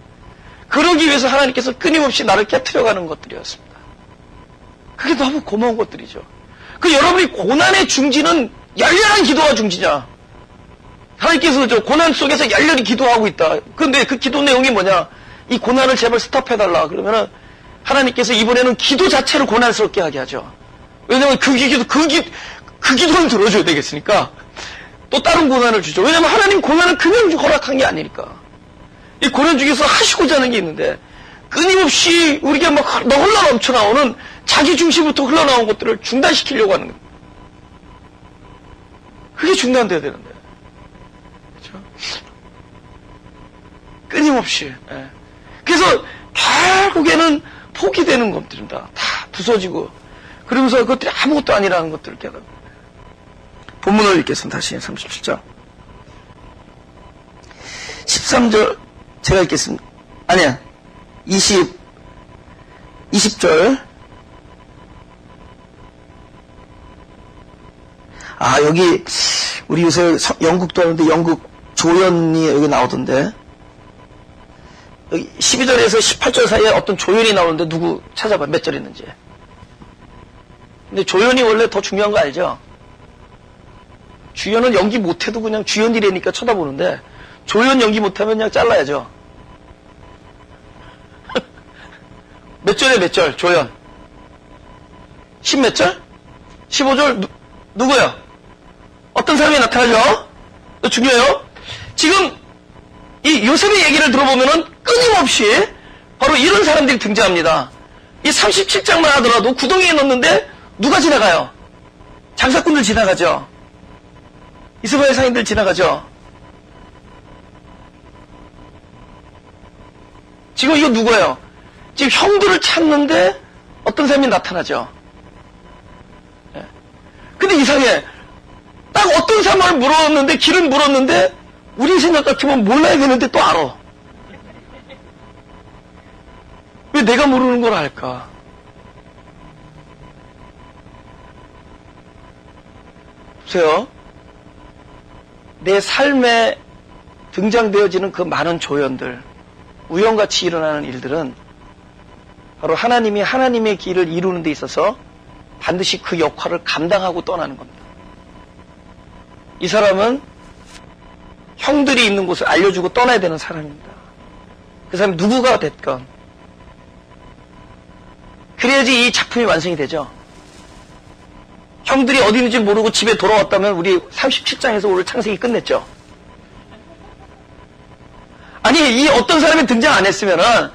그러기 위해서 하나님께서 끊임없이 나를 깨트려가는 것들이었습니다. 그게 너무 고마운 것들이죠. 여러분이 고난의 중지는 열렬한 기도가 중지냐? 하나님께서 저 고난 속에서 열렬히 기도하고 있다. 그런데 그 기도 내용이 뭐냐? 이 고난을 제발 스탑해달라. 그러면은 하나님께서 이번에는 기도 자체를 고난스럽게 하게 하죠. 왜냐면 그 기도는 들어줘야 되겠으니까 또 다른 고난을 주죠. 왜냐면 하나님 고난은 그냥 허락한 게 아니니까. 이 고난 중에서 하시고자 하는 게 있는데 끊임없이 우리가 막 흘러넘쳐 나오는 자기 중심부터 흘러나온 것들을 중단시키려고 하는 거예요. 그게 중단돼야 되는데. 그렇죠? 끊임없이. 예. 그래서 결국에는 포기되는 것들입니다. 다 부서지고. 그러면서 그것들이 아무것도 아니라는 것들을 깨닫는 거예요. 본문을 읽겠습니다. 다시 37장. 13절 제가 읽겠습니다. 아니야. 20절. 아, 여기, 우리 요새 영국도 하는데 영국 조연이 여기 나오던데. 여기 12절에서 18절 사이에 어떤 조연이 나오는데 누구 찾아봐. 몇 절 있는지. 근데 조연이 원래 더 중요한 거 알죠? 주연은 연기 못해도 그냥 주연이라니까 쳐다보는데 조연 연기 못하면 그냥 잘라야죠. 몇 절에 몇 절? 조연. 10 몇 절? 15절? 누구야? 어떤 사람이 나타나죠? 중요해요. 지금 이 요셉의 얘기를 들어보면은 끊임없이 바로 이런 사람들이 등장합니다. 이 37장만 하더라도 구덩이에 넣는데 누가 지나가요? 장사꾼들 지나가죠. 이스마엘 상인들 지나가죠. 지금 이거 누구예요? 지금 형들을 찾는데 어떤 사람이 나타나죠. 근데 이상해. 딱 어떤 사람을 물었는데, 길을 물었는데, 우리 생각 같으면 몰라야 되는데 또 알아. 왜 내가 모르는 걸 알까? 보세요. 내 삶에 등장되어지는 그 많은 조연들, 우연같이 일어나는 일들은 바로 하나님이 하나님의 길을 이루는 데 있어서 반드시 그 역할을 감당하고 떠나는 겁니다. 이 사람은 형들이 있는 곳을 알려주고 떠나야 되는 사람입니다. 그 사람이 누구가 됐건. 그래야지 이 작품이 완성이 되죠. 형들이 어디 있는지 모르고 집에 돌아왔다면 우리 37장에서 오늘 창세기 끝냈죠. 아니, 이 어떤 사람이 등장 안 했으면은,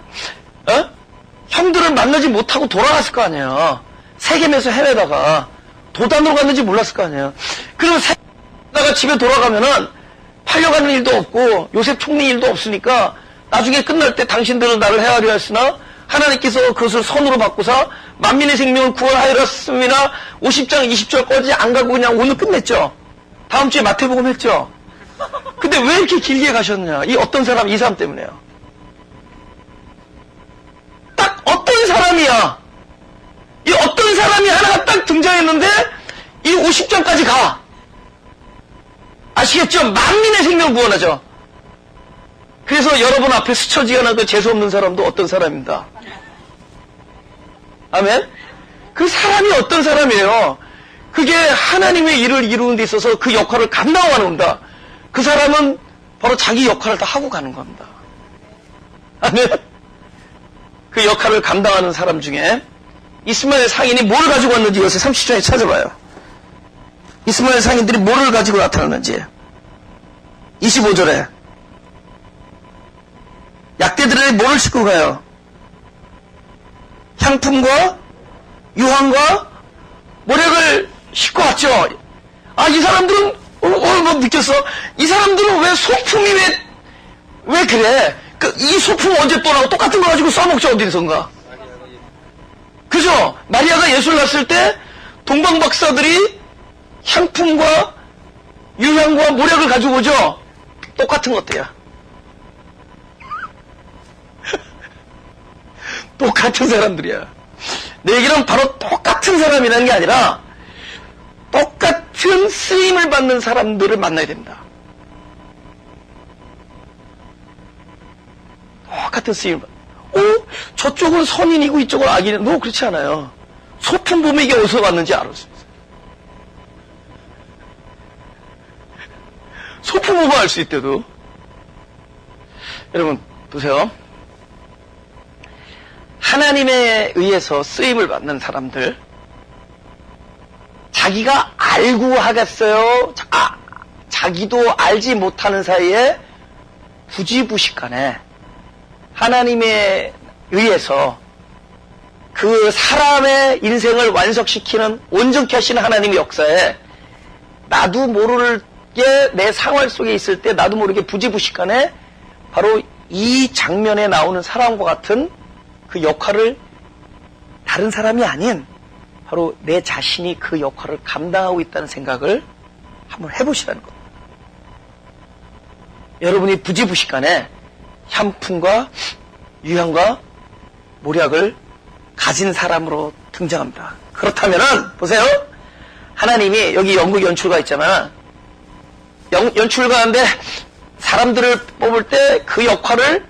형들을 만나지 못하고 돌아갔을 거 아니에요. 세겜에서 헤매다가 도단으로 갔는지 몰랐을 거 아니에요. 그러면 세겜에다가 집에 돌아가면은 팔려가는 일도 없고 요셉 총리 일도 없으니까 나중에 끝날 때 당신들은 나를 헤아려 했으나 하나님께서 그것을 선으로 바꾸사 만민의 생명을 구원하였습니다. 50장 20절까지 안 가고 그냥 오늘 끝냈죠. 다음 주에 마태복음 했죠. 근데 왜 이렇게 길게 가셨느냐? 이 어떤 사람, 이 사람 때문에요. 딱 어떤 사람이야. 이 어떤 사람이 하나가 딱 등장했는데 이 50장까지 가. 아시겠죠? 만민의 생명 구원하죠. 그래서 여러분 앞에 스쳐지거나 그 재수없는 사람도 어떤 사람입니다. 아멘? 그 사람이 어떤 사람이에요? 그게 하나님의 일을 이루는 데 있어서 그 역할을 감당하는 겁니다. 그 사람은 바로 자기 역할을 다 하고 가는 겁니다. 아멘. 그 역할을 감당하는 사람 중에 이스마엘 상인이 뭐를 가지고 왔는지 요새 30장에 찾아봐요. 이스마엘 상인들이 뭐를 가지고 나타났는지. 25절에 약대들에 뭐를 싣고 가요? 향품과 유황과 모략을 싣고 왔죠. 아, 이 사람들은 뭐 느꼈어? 이 사람들은 왜 소품이 왜 그래? 이 소품 언제 또 나오고 똑같은 거 가지고 써먹죠, 어디선가. 그죠? 마리아가 예수를 낳았을 때 동방 박사들이 향품과 유향과 모략을 가지고 오죠? 똑같은 것들이야. 똑같은 사람들이야. 내 얘기는 바로 똑같은 사람이라는 게 아니라 똑같은 쓰임을 받는 사람들을 만나야 됩니다. 똑같은 쓰임을 저쪽은 선인이고 이쪽은 악인이고 너 그렇지 않아요. 소품 보면 이게 어디서 왔는지 알을 수 있어요. 소품 보면 알 수 있대도. 여러분 보세요. 하나님에 의해서 쓰임을 받는 사람들, 자기가 알고 하겠어요? 자기도 알지 못하는 사이에 부지부식간에 하나님에 의해서 그 사람의 인생을 완성시키는 온전케 하시는 하나님의 역사에 나도 모르게 내 생활 속에 있을 때 나도 모르게 부지부식간에 바로 이 장면에 나오는 사람과 같은 그 역할을 다른 사람이 아닌 바로 내 자신이 그 역할을 감당하고 있다는 생각을 한번 해보시라는 겁니다. 여러분이 부지부식간에 향품과 유향과 모략을 가진 사람으로 등장합니다. 그렇다면은 보세요. 하나님이 여기 연극 연출가 있잖아. 연출가인데 사람들을 뽑을 때 그 역할을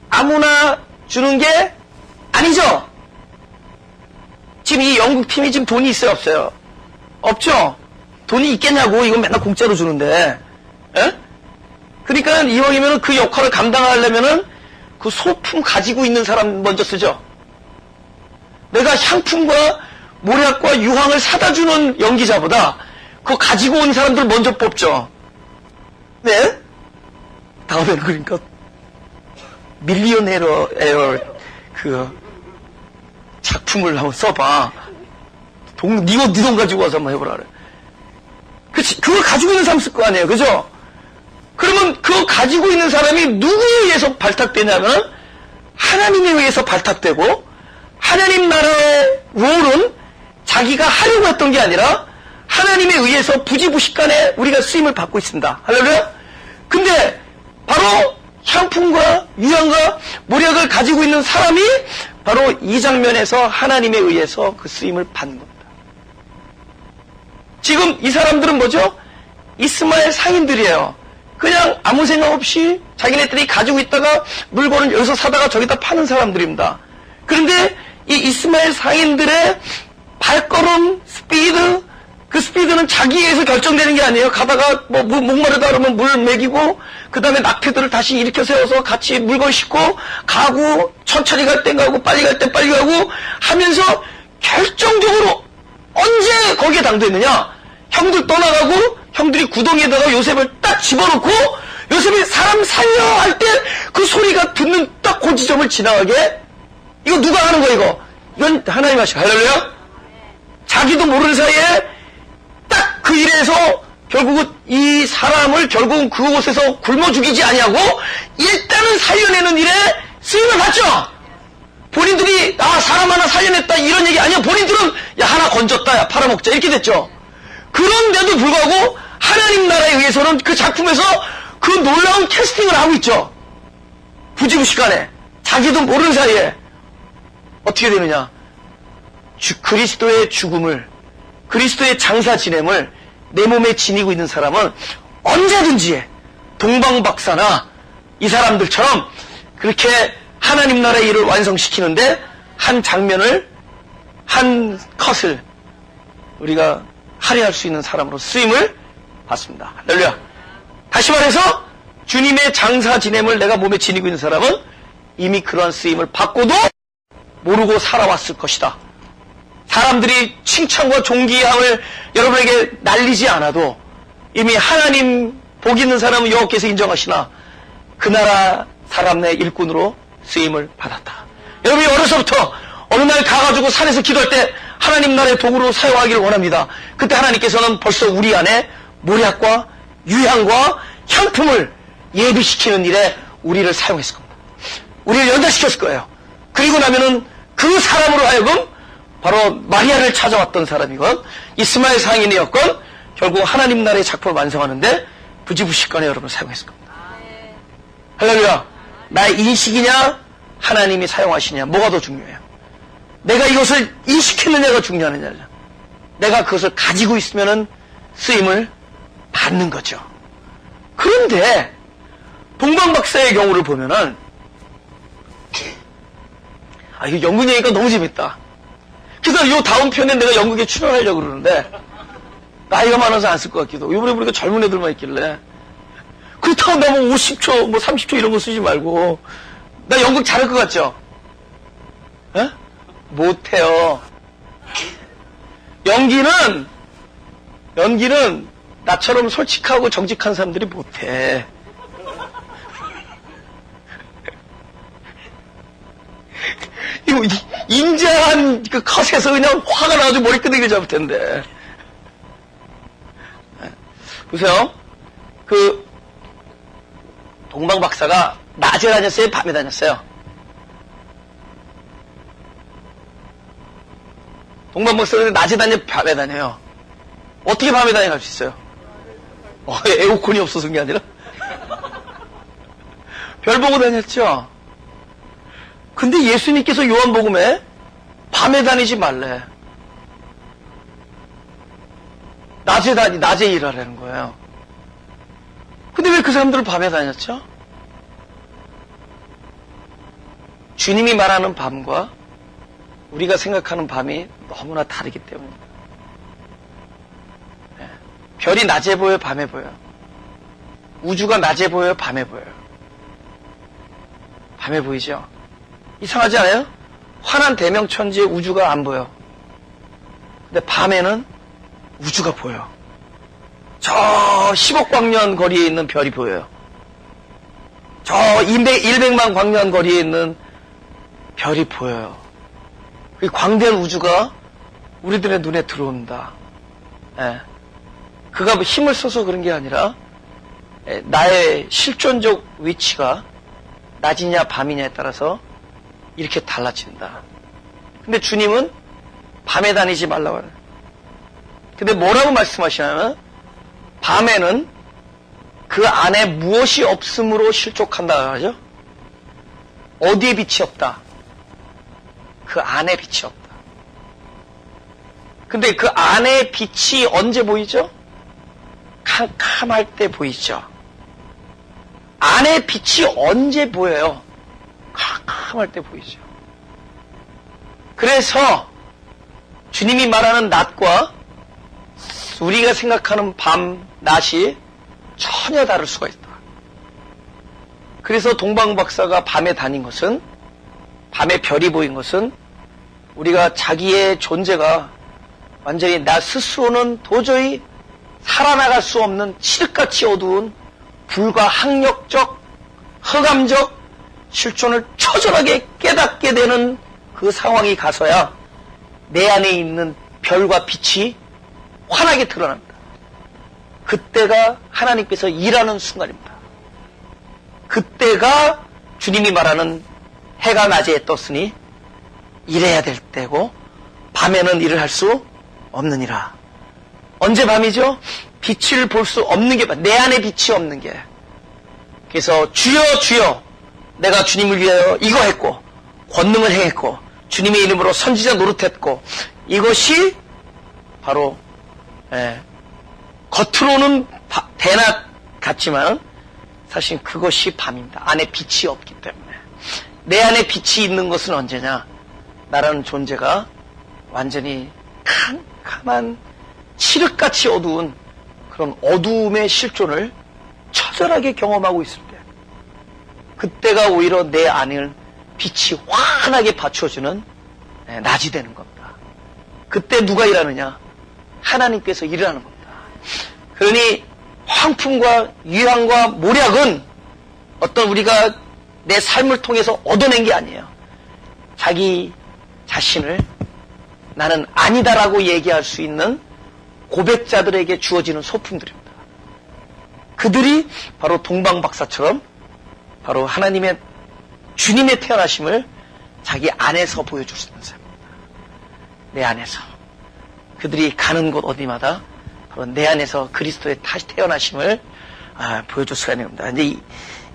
아무나 주는 게 아니죠. 지금 이 연극팀이 지금 돈이 있어요, 없어요? 없죠? 돈이 있겠냐고. 이건 맨날 공짜로 주는데. 에? 그러니까 이왕이면 그 역할을 감당하려면은 그 소품 가지고 있는 사람 먼저 쓰죠. 내가 향품과 모략과 유황을 사다 주는 연기자보다 그거 가지고 온 사람들 먼저 뽑죠. 네? 다음에는 그러니까 밀리언헤어 그 작품을 한번 써봐. 네 돈 가지고 와서 한번 해보라 그래. 그치? 그걸 가지고 있는 사람 쓸 거 아니에요. 그죠? 그러면 그거 가지고 있는 사람이 누구에 의해서 발탁되냐면 하나님에 의해서 발탁되고 하나님 나라의 롤은 자기가 하려고 했던 게 아니라 하나님에 의해서 부지부식간에 우리가 쓰임을 받고 있습니다. 할렐루야? 근데 바로 향품과 유향과 모략을 가지고 있는 사람이 바로 이 장면에서 하나님에 의해서 그 쓰임을 받는 겁니다. 지금 이 사람들은 뭐죠? 이스마엘 상인들이에요. 그냥 아무 생각 없이 자기네들이 가지고 있다가 물건을 여기서 사다가 저기다 파는 사람들입니다. 그런데 이 이스마엘 상인들의 발걸음, 스피드, 그 스피드는 자기에서 결정되는 게 아니에요. 가다가 뭐 목마르다 그러면 물 먹이고 그 다음에 낙태들을 다시 일으켜 세워서 같이 물건 싣고 가고 천천히 갈 땐 가고 빨리 갈 땐 빨리 가고 하면서 결정적으로 언제 거기에 당도했느냐. 형들 떠나가고 형들이 구덩이에다가 요셉을 딱 집어넣고 요셉이 사람 살려 할 때 그 소리가 듣는 딱 그 지점을 지나가게. 이거 누가 하는 거야 이거? 이건 하나님 하시고. 할렐루야. 자기도 모르는 사이에 딱 그 일에서 결국은 이 사람을 결국은 그곳에서 굶어 죽이지 아니하고 일단은 살려내는 일에 쓰임을 받죠. 본인들이 사람 하나 살려냈다 이런 얘기 아니야. 본인들은 야 하나 건졌다 야 팔아먹자 이렇게 됐죠. 그런데도 불구하고 하나님 나라에 의해서는 그 작품에서 그 놀라운 캐스팅을 하고 있죠. 부지부식간에 자기도 모르는 사이에 어떻게 되느냐. 그리스도의 죽음을, 그리스도의 장사 지냄을 내 몸에 지니고 있는 사람은 언제든지 동방박사나 이 사람들처럼 그렇게 하나님 나라의 일을 완성시키는데 한 장면을 한 컷을 우리가 할애할 수 있는 사람으로 쓰임을 받습니다. 할렐루야. 다시 말해서 주님의 장사 지냄을 내가 몸에 지니고 있는 사람은 이미 그러한 쓰임을 받고도 모르고 살아왔을 것이다. 사람들이 칭찬과 존귀함을 여러분에게 날리지 않아도 이미 하나님 복 있는 사람은 여호와께서 인정하시나 그 나라 사람의 일꾼으로 쓰임을 받았다. 여러분이 어려서부터 어느 날 가가지고 산에서 기도할 때 하나님 나라의 도구로 사용하기를 원합니다. 그때 하나님께서는 벌써 우리 안에 모략과 유향과 향품을 예비시키는 일에 우리를 사용했을 겁니다. 우리를 연단시켰을 거예요. 그리고 나면은 그 사람으로 하여금 바로 마리아를 찾아왔던 사람이건 이스마엘 상인이었건 결국 하나님 나라의 작품을 완성하는데 부지부식간에 여러분을 사용했을 겁니다. 할렐루야. 나의 인식이냐 하나님이 사용하시냐 뭐가 더 중요해요? 내가 이것을 인식했느냐가 중요하느냐. 내가 그것을 가지고 있으면은 쓰임을 받는 거죠. 그런데 동방박사의 경우를 보면은 이거 연극 얘기가 너무 재밌다. 그래서 요 다음 편에 내가 연극에 출연하려고 그러는데 나이가 많아서 안 쓸 것 같기도 하고 이번에 보니까 젊은 애들만 있길래 그렇다고 나 뭐 50초 뭐 30초 이런 거 쓰지 말고 나 연극 잘할 것 같죠? 에? 못해요. 연기는 나처럼 솔직하고 정직한 사람들이 못해. 이거 인자한 그 컷에서 그냥 화가 나가지고 머리끄댕이를 잡을 텐데. 보세요. 그 동방 박사가 낮에 다녔어요? 밤에 다녔어요? 동방 박사가 낮에 다녀? 밤에 다녀요? 어떻게 밤에 다녀갈 수 있어요? 에어컨이 없어서 그런 게 아니라? 별 보고 다녔죠? 근데 예수님께서 요한복음에 밤에 다니지 말래. 낮에 일하라는 거예요. 근데 왜 그 사람들은 밤에 다녔죠? 주님이 말하는 밤과 우리가 생각하는 밤이 너무나 다르기 때문입니다. 별이 낮에 보여요? 밤에 보여요? 우주가 낮에 보여요? 밤에 보여요? 밤에 보이죠? 이상하지 않아요? 환한 대명천지의 우주가 안 보여. 근데 밤에는 우주가 보여. 저 10억 광년 거리에 있는 별이 보여요. 저 100만 광년 거리에 있는 별이 보여요. 그 광대한 우주가 우리들의 눈에 들어온다. 예. 그가 힘을 써서 그런 게 아니라 나의 실존적 위치가 낮이냐 밤이냐에 따라서 이렇게 달라진다. 근데 주님은 밤에 다니지 말라고 하는. 근데 뭐라고 말씀하시냐면 밤에는 그 안에 무엇이 없음으로 실족한다 하죠. 어디에 빛이 없다? 그 안에 빛이 없다. 근데 그 안에 빛이 언제 보이죠? 캄캄할 때 보이죠. 안에 빛이 언제 보여요? 캄캄할 때 보이죠. 그래서 주님이 말하는 낮과 우리가 생각하는 밤, 낮이 전혀 다를 수가 있다. 그래서 동방박사가 밤에 다닌 것은, 밤에 별이 보인 것은 우리가 자기의 존재가 완전히 나 스스로는 도저히 살아나갈 수 없는 칠흑같이 어두운 불가항력적, 흑암적 실존을 처절하게 깨닫게 되는 그 상황이 가서야 내 안에 있는 별과 빛이 환하게 드러납니다. 그때가 하나님께서 일하는 순간입니다. 그때가 주님이 말하는 해가 낮에 떴으니 일해야 될 때고 밤에는 일을 할 수 없느니라. 언제 밤이죠? 빛을 볼 수 없는 게, 내 안에 빛이 없는 게. 그래서 주여 주여 내가 주님을 위하여 이거 했고 권능을 행했고 주님의 이름으로 선지자 노릇했고 이것이 바로 겉으로는 대낮 같지만 사실 그것이 밤입니다. 안에 빛이 없기 때문에. 내 안에 빛이 있는 것은 언제냐? 나라는 존재가 완전히 캄캄한 칠흑같이 어두운 그런 어두움의 실존을 처절하게 경험하고 있을 때, 그때가 오히려 내 안을 빛이 환하게 받쳐주는 낮이 되는 겁니다. 그때 누가 일하느냐? 하나님께서 일하는 겁니다. 그러니 황풍과 유황과 모략은 어떤 우리가 내 삶을 통해서 얻어낸 게 아니에요. 자기 자신을 나는 아니다라고 얘기할 수 있는 고백자들에게 주어지는 소품들입니다. 그들이 바로 동방박사처럼 바로 하나님의 주님의 태어나심을 자기 안에서 보여줄 수 있는 사람입니다. 내 안에서. 그들이 가는 곳 어디마다 바로 내 안에서 그리스도의 다시 태어나심을 보여줄 수가 있는 겁니다. 이제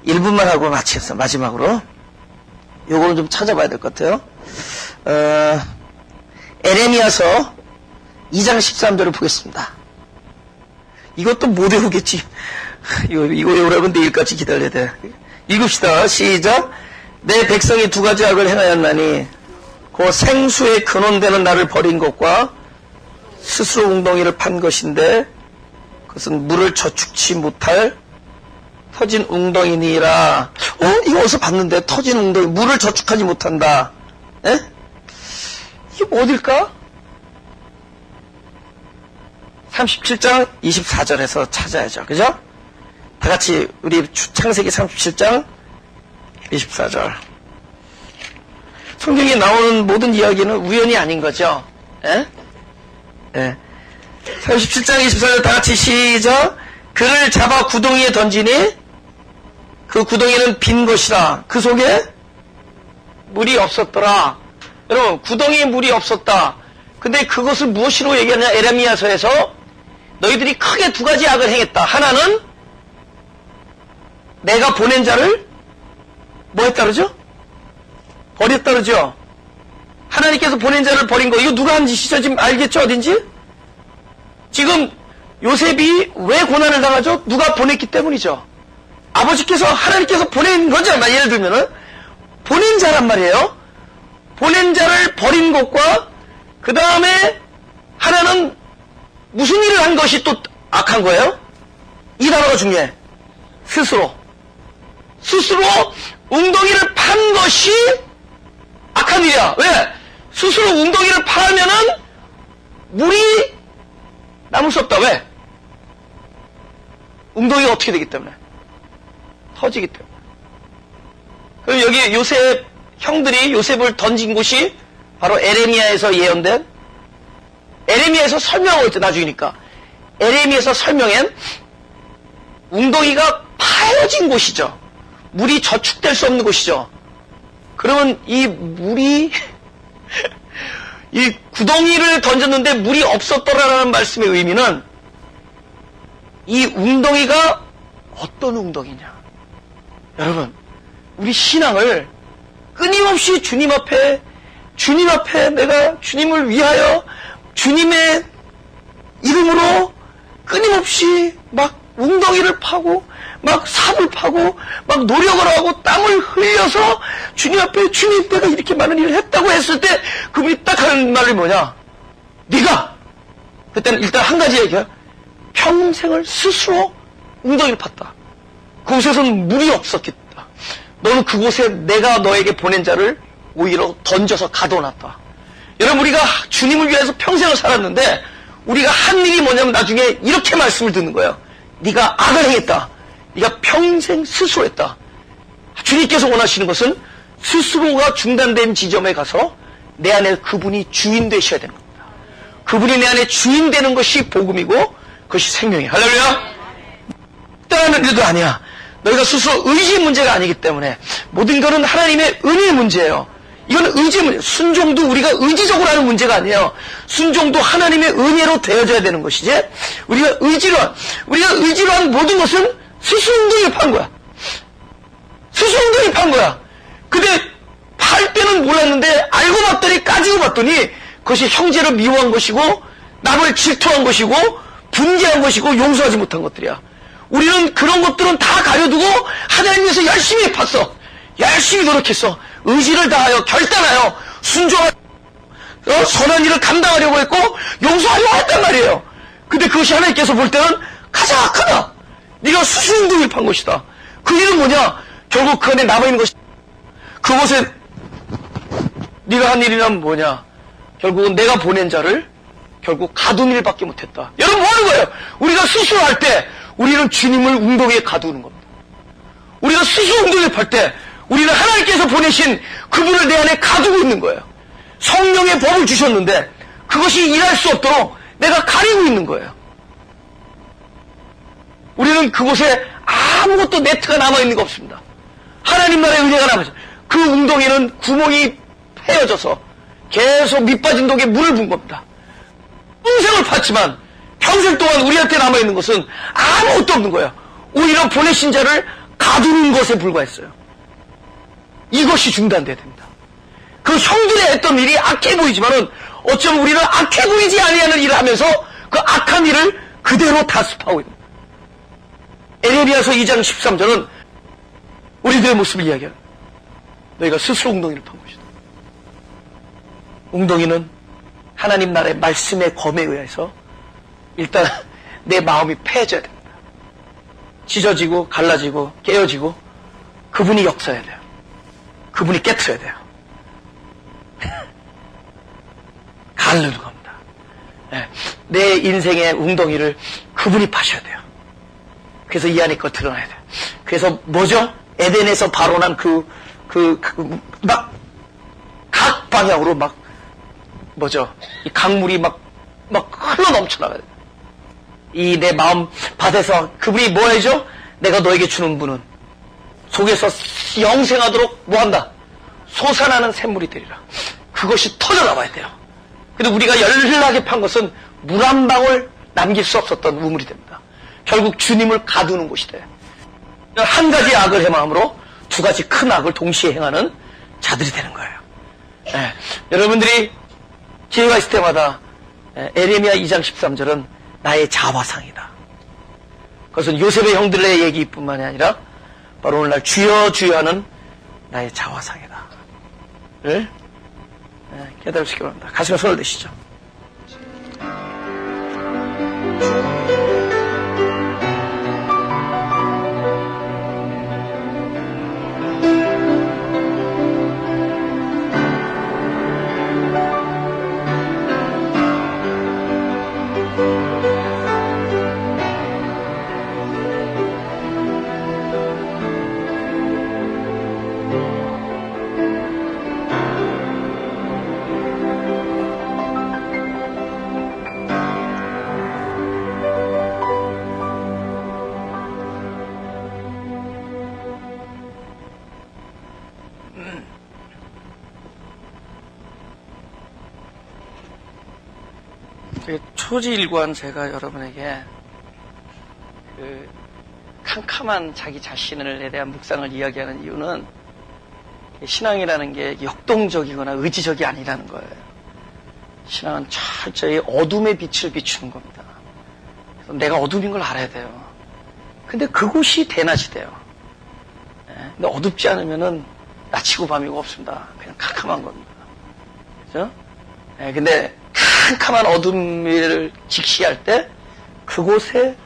1분만 하고 마치겠습니다. 마지막으로 요거는 좀 찾아봐야 될 것 같아요. 에레미야서 2장 13절을 보겠습니다. 이것도 못 외우겠지. 이거 외우라면 내일까지 기다려야 돼. 읽읍시다. 시작. 내 백성이 두 가지 악을 행하였나니 그 생수의 근원되는 나를 버린 것과 스스로 웅덩이를 판 것인데 그것은 물을 저축치 못할 터진 웅덩이니라. 이거 어디서 봤는데? 터진 웅덩이, 물을 저축하지 못한다. 에? 이게 뭐 어딜까? 37장 24절에서 찾아야죠. 그죠? 다 같이 우리 창세기 37장 24절. 성경에 나오는 모든 이야기는 우연이 아닌 거죠. 에? 예. 37장 24절 다 같이 시작. 그를 잡아 구덩이에 던지니 그 구덩이는 빈 것이라. 그 속에 물이 없었더라. 여러분, 구덩이에 물이 없었다. 근데 그것을 무엇으로 얘기하냐? 에레미야서에서 너희들이 크게 두 가지 악을 행했다. 하나는 내가 보낸 자를 뭐 했다 그러죠? 버렸다 그러죠? 하나님께서 보낸 자를 버린 거. 이거 누가 한 짓이죠? 지금 알겠죠? 어딘지? 지금 요셉이 왜 고난을 당하죠? 누가 보냈기 때문이죠. 아버지께서, 하나님께서 보낸 거죠. 예를 들면은 보낸 자란 말이에요. 보낸 자를 버린 것과 그 다음에 하나는 무슨 일을 한 것이 또 악한 거예요? 이 단어가 중요해. 스스로 웅덩이를 판 것이 악한 일이야. 왜? 스스로 웅덩이를 파면은 물이 남을 수 없다. 왜? 웅덩이가 어떻게 되기 때문에? 터지기 때문에. 그럼 여기 요셉 형들이 요셉을 던진 곳이 바로 에레미야에서 예언된, 에레미야에서 설명하고 있죠. 나중이니까. 에레미야에서 설명한 웅덩이가 파여진 곳이죠. 물이 저축될 수 없는 곳이죠. 그러면 이 물이 이 구덩이를 던졌는데 물이 없었더라라는 말씀의 의미는 이 웅덩이가 어떤 웅덩이냐. 여러분, 우리 신앙을 끊임없이 주님 앞에 내가 주님을 위하여 주님의 이름으로 끊임없이 막 웅덩이를 파고 막 삽을 파고 막 노력을 하고 땀을 흘려서 주님 앞에 주님 내가 이렇게 많은 일을 했다고 했을 때 그분이 딱 하는 말이 뭐냐? 네가 그때는 일단 한 가지 얘기야. 평생을 스스로 웅덩이를 팠다. 그곳에서는 물이 없었겠다. 너는 그곳에 내가 너에게 보낸 자를 오히려 던져서 가둬놨다. 여러분, 우리가 주님을 위해서 평생을 살았는데 우리가 한 일이 뭐냐면 나중에 이렇게 말씀을 듣는 거예요. 네가 악을 행했다. 네가 평생 스스로 했다. 주님께서 원하시는 것은 스스로가 중단된 지점에 가서 내 안에 그분이 주인 되셔야 되는 겁니다. 그분이 내 안에 주인 되는 것이 복음이고 그것이 생명이에요. 할렐루야. 따라하는 일도 아니야. 너희가 스스로 의지 문제가 아니기 때문에 모든 것은 하나님의 은혜의 문제예요. 이건 의지 문제. 순종도 우리가 의지적으로 하는 문제가 아니에요. 순종도 하나님의 은혜로 되어져야 되는 것이지. 우리가 의지로 한 모든 것은 스스로 웅덩이를 판 거야. 스스로 웅덩이를 판 거야. 근데 팔 때는 몰랐는데 알고 봤더니 까지고 봤더니 그것이 형제를 미워한 것이고 남을 질투한 것이고 분개한 것이고 용서하지 못한 것들이야. 우리는 그런 것들은 다 가려두고 하나님 위해서 열심히 팠어. 열심히 노력했어. 의지를 다하여 결단하여 선한 일을 감당하려고 했고 용서하려고 했단 말이에요. 근데 그것이 하나님께서 볼 때는 가장 악하다. 네가 수수응동을 판 것이다. 그 일은 뭐냐? 결국 그 안에 남아있는 것이 그곳에 네가 한 일이란 뭐냐? 결국은 내가 보낸 자를 결국 가둔 일밖에 못했다. 여러분 뭐 하는 거예요? 우리가 수술할 때 우리는 주님을 웅덩이에 가두는 겁니다. 우리가 수수응동을 팔 때 우리는 하나님께서 보내신 그분을 내 안에 가두고 있는 거예요. 성령의 법을 주셨는데 그것이 일할 수 없도록 내가 가리고 있는 거예요. 우리는 그곳에 아무것도 네트가 남아있는 거 없습니다. 하나님 나라의 은혜가 남아있어요. 그 웅덩이는 구멍이 헤어져서 계속 밑빠진 독에 물을 분 겁니다. 평생을 팠지만 평생 동안 우리한테 남아있는 것은 아무것도 없는 거예요. 오히려 보내신 자를 가두는 것에 불과했어요. 이것이 중단돼야 됩니다. 그 형들이 했던 일이 악해 보이지만은 어쩌면 우리는 악해 보이지 아니하는 일을 하면서 그 악한 일을 그대로 다습하고 있는 거예요. 에레미야서 2장 13절은 우리들의 모습을 이야기합니다. 너희가 스스로 웅덩이를 판 것이다. 웅덩이는 하나님 나라의 말씀의 검에 의해서 일단 내 마음이 패해져야 됩니다. 찢어지고 갈라지고 깨어지고 그분이 역사해야 돼요. 그분이 깨트려야 돼요. 가르는 겁니다. 내 인생의 웅덩이를 그분이 파셔야 돼요. 그래서 이 안에 거 드러나야 돼요. 그래서 뭐죠? 에덴에서 발원한 각 방향으로 뭐죠? 이 강물이 막 흘러 넘쳐나가요. 이 내 마음 밭에서 그분이 뭐 해줘? 내가 너에게 주는 분은 속에서 영생하도록 뭐 한다? 솟아나는 샘물이 되리라. 그것이 터져나와야 돼요. 근데 우리가 열나게 판 것은 물 한 방울 남길 수 없었던 우물이 됩니다. 결국 주님을 가두는 곳이 돼요. 한 가지 악을 행함으로 두 가지 큰 악을 동시에 행하는 자들이 되는 거예요. 여러분들이 기회가 있을 때마다 에레미야 2장 13절은 나의 자화상이다. 그것은 요셉의 형들의 얘기뿐만이 아니라 바로 오늘날 주여 주여 하는 나의 자화상이다. 를 깨달으시기 바랍니다. 가슴에 손을 대시죠. 초지일관 제가 여러분에게 그 캄캄한 자기 자신에 대한 묵상을 이야기하는 이유는 신앙이라는 게 역동적이거나 의지적이 아니라는 거예요. 신앙은 철저히 어둠의 빛을 비추는 겁니다. 그래서 내가 어둠인 걸 알아야 돼요. 근데 그곳이 대낮이 돼요. 근데 어둡지 않으면은 낮이고 밤이고 없습니다. 그냥 캄캄한 겁니다. 그죠? 근데 캄캄한 어둠을 직시할 때 그곳에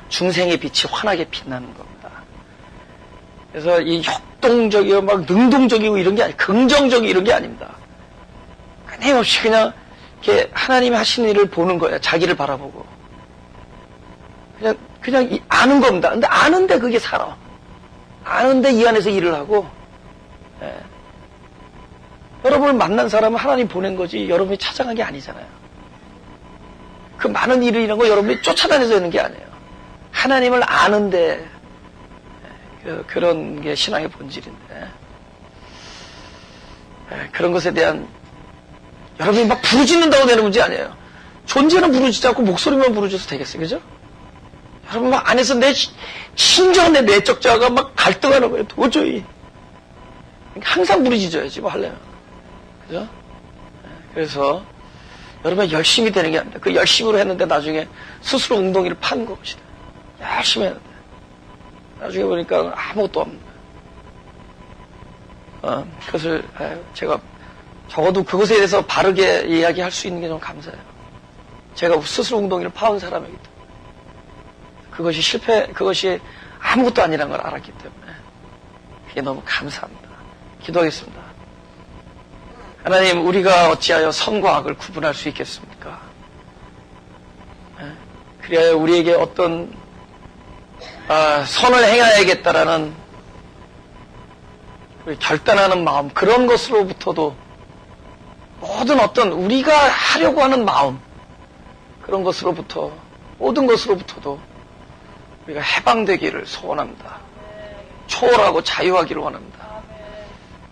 중생의 빛이 환하게 빛나는 겁니다. 그래서 이 역동적이고 막 능동적이고 이런 게 아니, 긍정적이 이런 게 아닙니다. 끊임없이 그냥 이렇게 하나님이 하시는 일을 보는 거예요. 자기를 바라보고. 그냥 아는 겁니다. 근데 아는데 그게 살아. 아는데 이 안에서 일을 하고, 여러분을 만난 사람은 하나님 보낸 거지 여러분이 찾아간 게 아니잖아요. 그 많은 일을 이런 거 여러분이 쫓아다녀서 하는 게 아니에요. 하나님을 아는데 그런 게 신앙의 본질인데 그런 것에 대한 여러분이 막 부르짖는다고 되는 문제 아니에요. 존재는 부르짖지 않고 목소리만 부르짖어서 되겠어요. 그죠? 여러분 막 안에서 내 심정 내 내적 자아가 막 갈등하는 거예요. 도저히 항상 부르짖어야지 뭐 하려면. 그죠? 그래서 여러분 열심히 되는 게 아닙니다. 그 열심으로 했는데 나중에 스스로 웅덩이를 파는 것이다. 열심히 했는데 나중에 보니까 아무것도 없는 거예요. 그것을 제가 적어도 그것에 대해서 바르게 이야기할 수 있는 게 좀 감사해요. 제가 스스로 웅덩이를 파온 사람이기 때문에 그것이 아무것도 아니라는 걸 알았기 때문에 그게 너무 감사합니다. 기도하겠습니다. 하나님, 우리가 어찌하여 선과 악을 구분할 수 있겠습니까? 그래야 우리에게 어떤 선을 행해야겠다라는 결단하는 마음, 그런 것으로부터도 모든 어떤 우리가 하려고 하는 마음, 그런 것으로부터, 모든 것으로부터도 우리가 해방되기를 소원합니다. 초월하고 자유하기를 원합니다.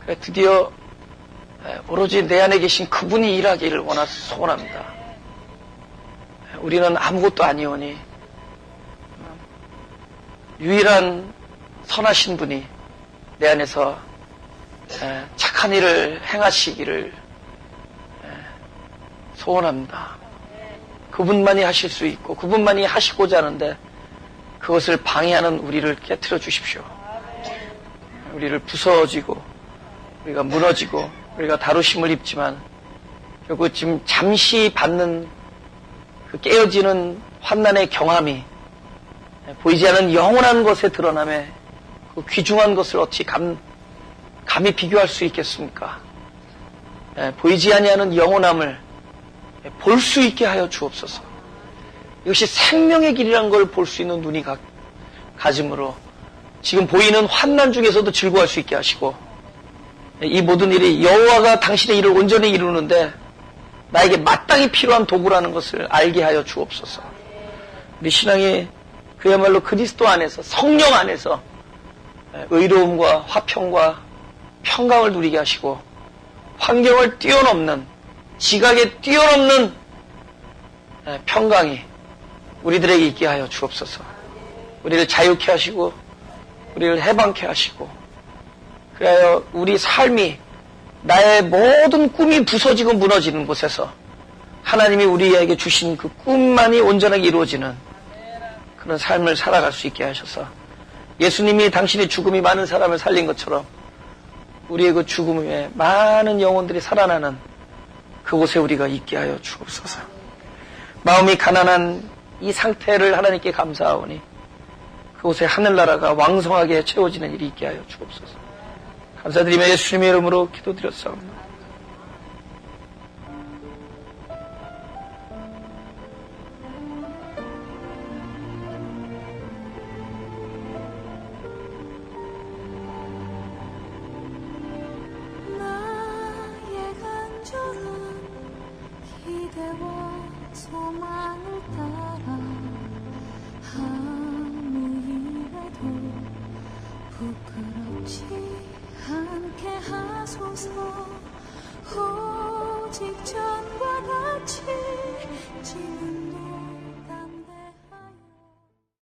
그래, 드디어 오로지 내 안에 계신 그분이 일하기를 소원합니다. 우리는 아무것도 아니오니 유일한 선하신 분이 내 안에서 착한 일을 행하시기를 소원합니다. 그분만이 하실 수 있고 그분만이 하시고자 하는데 그것을 방해하는 우리를 깨트려 주십시오. 우리를 부서지고 우리가 무너지고 우리가 다루심을 입지만 결국 지금 잠시 받는 그 깨어지는 환난의 경험이 보이지 않는 영원한 것에 드러남에 그 귀중한 것을 어찌 감히 비교할 수 있겠습니까? 보이지 아니하는 영원함을 볼 수 있게 하여 주옵소서. 이것이 생명의 길이라는 걸 볼 수 있는 눈이 가짐으로 지금 보이는 환난 중에서도 즐거워할 수 있게 하시고 이 모든 일이 여호와가 당신의 일을 온전히 이루는데 나에게 마땅히 필요한 도구라는 것을 알게 하여 주옵소서. 우리 신앙이 그야말로 그리스도 안에서 성령 안에서 의로움과 화평과 평강을 누리게 하시고 환경을 뛰어넘는 지각에 뛰어넘는 평강이 우리들에게 있게 하여 주옵소서. 우리를 자유케 하시고 우리를 해방케 하시고 그래야 우리 삶이 나의 모든 꿈이 부서지고 무너지는 곳에서 하나님이 우리에게 주신 그 꿈만이 온전하게 이루어지는 그런 삶을 살아갈 수 있게 하셔서 예수님이 당신의 죽음이 많은 사람을 살린 것처럼 우리의 그 죽음에 많은 영혼들이 살아나는 그곳에 우리가 있게 하여 주옵소서. 마음이 가난한 이 상태를 하나님께 감사하오니 그곳에 하늘나라가 왕성하게 채워지는 일이 있게 하여 주옵소서. 감사드리며 예수님의 이름으로 기도드렸사옵나다. 소망을 따라 아무 일에도 부끄럽지 않게 하소서. 오직 전과 같이 지는